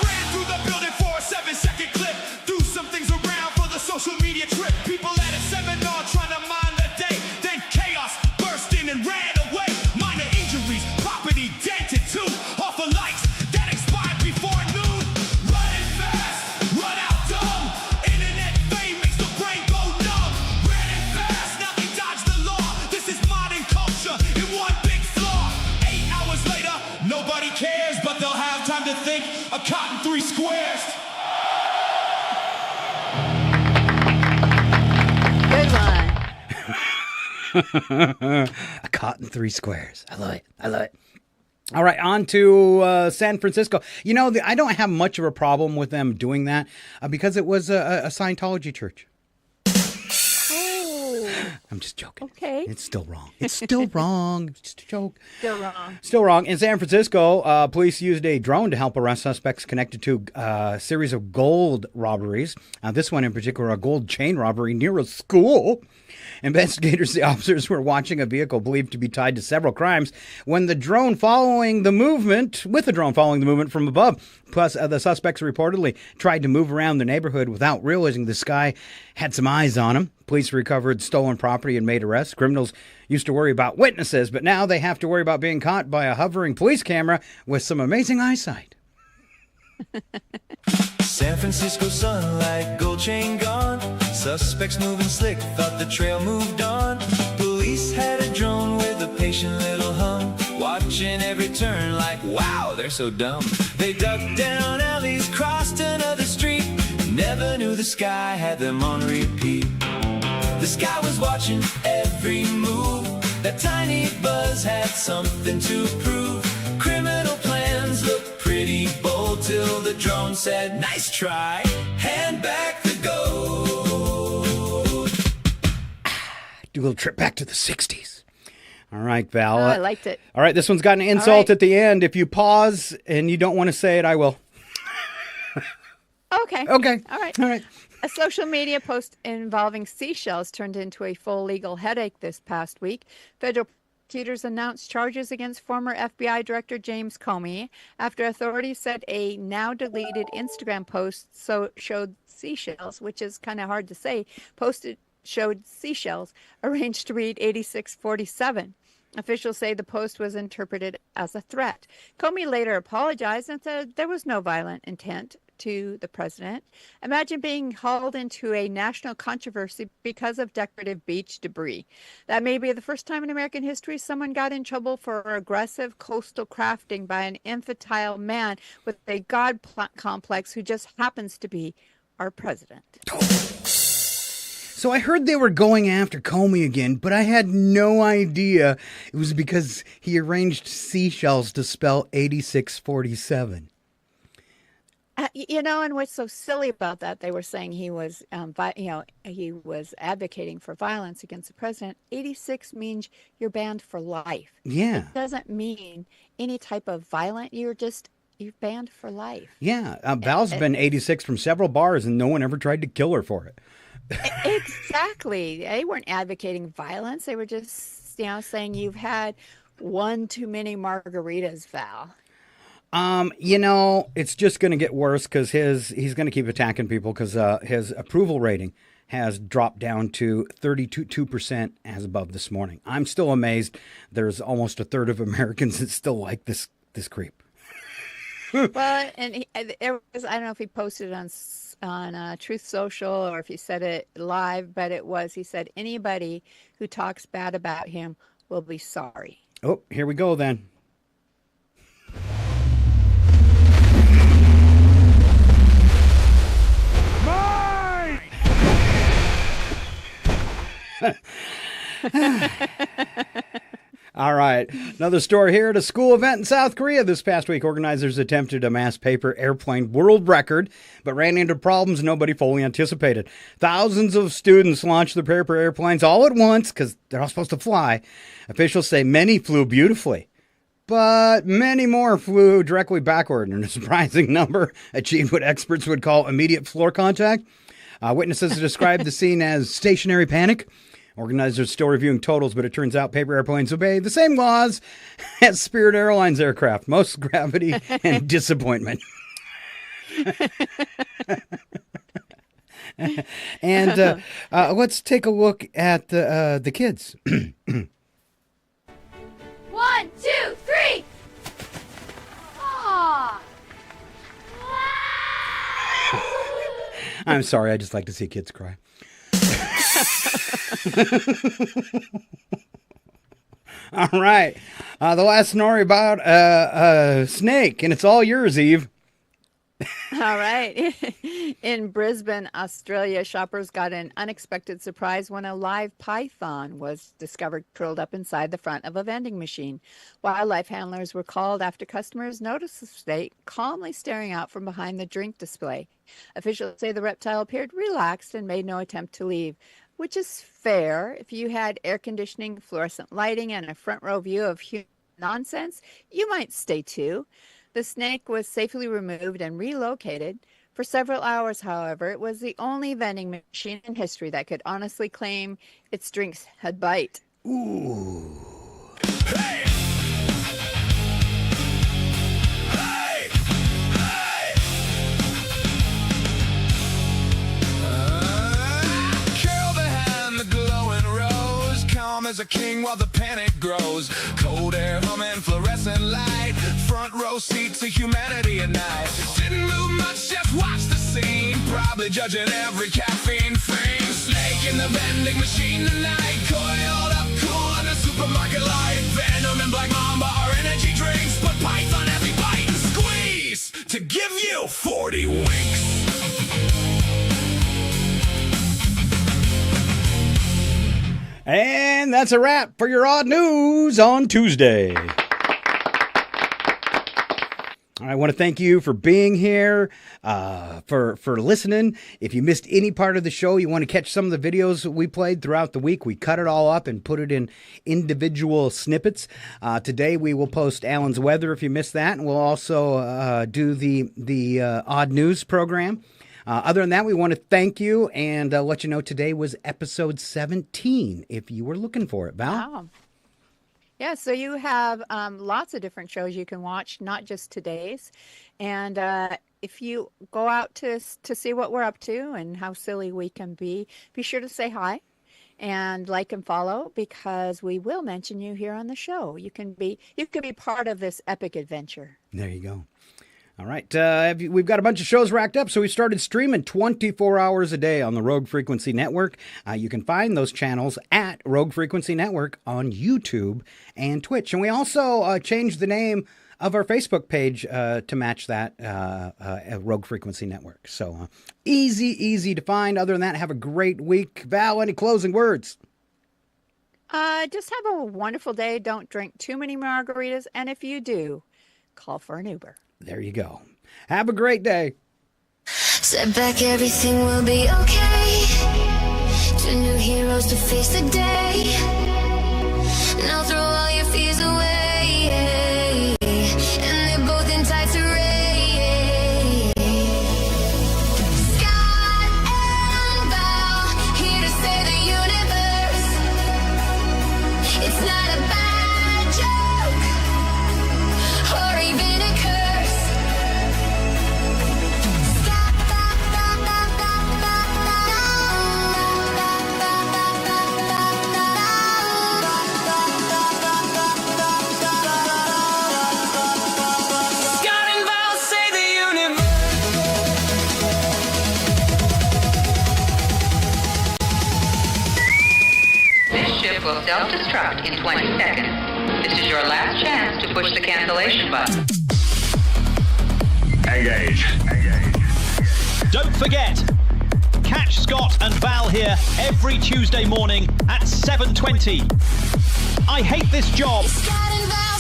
Ran through the building for a 7-second clip. Do some things around for the social media trip. People at a seminar trying to mind the day. Then chaos burst in and ran away. Minor injuries, property dented too. Off of lights that expired before noon. Running fast, run out dumb. Internet fame makes the brain go numb. Running fast, now they dodge the law. This is modern culture in one big flaw. 8 hours later, nobody cares, but they'll have time to think. A cotton 3 squares. Good one. A cotton 3 squares. I love it. I love it. All right, on to San Francisco. You know, I don't have much of a problem with them doing that because it was a Scientology church. I'm just joking. Okay. It's still wrong. It's still wrong. It's just a joke. Still wrong. Still wrong. In San Francisco, police used a drone to help arrest suspects connected to a series of gold robberies. This one in particular, a gold chain robbery near a school. Investigators say officers were watching a vehicle believed to be tied to several crimes when with a drone following the movement from above. Plus, the suspects reportedly tried to move around the neighborhood without realizing the sky had some eyes on them. Police recovered stolen property and made arrests. Criminals used to worry about witnesses, but now they have to worry about being caught by a hovering police camera with some amazing eyesight. San Francisco sunlight, gold chain gone. Suspects moving slick, thought the trail moved on. Police had a drone with a patient little hum, watching every turn like, wow, they're so dumb. They ducked down alleys, crossed another street, never knew the sky had them on repeat. The sky was watching every move. That tiny buzz had something to prove. Criminal plans looked pretty bold till the drone said, nice try, hand back the gold. Do a little trip back to the 60s. All right, Val. I liked it. All right, this one's got an insult at the end. If you pause and you don't want to say it, I will. Okay. Okay. All right. All right. A social media post involving seashells turned into a full legal headache this past week. Federal prosecutors announced charges against former FBI Director James Comey after authorities said a now deleted Instagram post showed seashells, which is kind of hard to say, showed seashells arranged to read 8647. Officials say the post was interpreted as a threat. Comey later apologized and said there was no violent intent to the president. Imagine being hauled into a national controversy because of decorative beach debris. That may be the first time in American history someone got in trouble for aggressive coastal crafting by an infantile man with a god complex who just happens to be our president. So I heard they were going after Comey again, but I had no idea it was because he arranged seashells to spell 8647. And what's so silly about that, they were saying he was, he was advocating for violence against the president. 86 means you're banned for life. Yeah. It doesn't mean any type of violent. You're banned for life. Yeah. Val's been 86 from several bars, and no one ever tried to kill her for it. Exactly. They weren't advocating violence. They were just, saying you've had one too many margaritas, Val. It's just going to get worse because he's going to keep attacking people because his approval rating has dropped down to 32% as above this morning. I'm still amazed. There's almost a third of Americans that still like this creep. Well, and I don't know if he posted it on Truth Social or if he said it live, but he said anybody who talks bad about him will be sorry. Oh, here we go then. All right. Another story here at a school event in South Korea this past week. Organizers attempted a mass paper airplane world record, but ran into problems nobody fully anticipated. Thousands of students launched the paper airplanes all at once because they're all supposed to fly. Officials say many flew beautifully, but many more flew directly backward, and a surprising number achieved what experts would call immediate floor contact. Witnesses described the scene as stationary panic. Organizers still reviewing totals, but it turns out paper airplanes obey the same laws as Spirit Airlines aircraft. Most gravity and disappointment. And let's take a look at the kids. 1, 2, 3. Aw. I'm sorry, I just like to see kids cry. All right. The last story about a snake, and it's all yours, Eve. All right. In Brisbane, Australia, shoppers got an unexpected surprise when a live python was discovered curled up inside the front of a vending machine. Wildlife handlers were called after customers noticed the snake calmly staring out from behind the drink display. Officials say the reptile appeared relaxed and made no attempt to leave, which is fair. If you had air conditioning, fluorescent lighting, and a front row view of human nonsense, you might stay too. The snake was safely removed and relocated. For several hours, however, it was the only vending machine in history that could honestly claim its drinks had bite. Ooh. Hey! Hey! Hey! Curl behind the glowing rose, calm as a king while the panic grows. Cold air humming, fluorescent light, front row seat to humanity at night. Didn't move much, just watch the scene, probably judging every caffeine fiend. Snake in the vending machine tonight, coiled up cool under supermarket light. Venom and black mamba are energy drinks, but python every bite and squeeze to give you 40 winks. And that's a wrap for your odd news on Tuesday. I want to thank you for being here, for listening. If you missed any part of the show, you want to catch some of the videos we played throughout the week, we cut it all up and put it in individual snippets. Today we will post Alan's weather if you missed that, and we'll also do the odd news program. Other than that, we want to thank you and let you know today was episode 17, if you were looking for it. Val? Wow. Yeah, so you have lots of different shows you can watch, not just today's. And if you go out to see what we're up to and how silly we can be sure to say hi and like and follow, because we will mention you here on the show. You can be part of this epic adventure. There you go. All right, we've got a bunch of shows racked up, so we started streaming 24 hours a day on the Rogue Frequency Network. You can find those channels at Rogue Frequency Network on YouTube and Twitch. And we also changed the name of our Facebook page to match that Rogue Frequency Network. So easy to find. Other than that, have a great week. Val, any closing words? Just have a wonderful day. Don't drink too many margaritas. And if you do, call for an Uber. There you go. Have a great day. Step back, everything will be okay. Two new heroes to face the day. Now throw all your fears away. And they're both in tights array. Scott and Val, here to save the universe. It's not a bad joke, or even a curse. Will self-destruct in 20 seconds. This is your last chance to push the cancellation button. Engage. Don't forget, catch Scott and Val here every Tuesday morning at 7:20. I hate this job. Scott and Val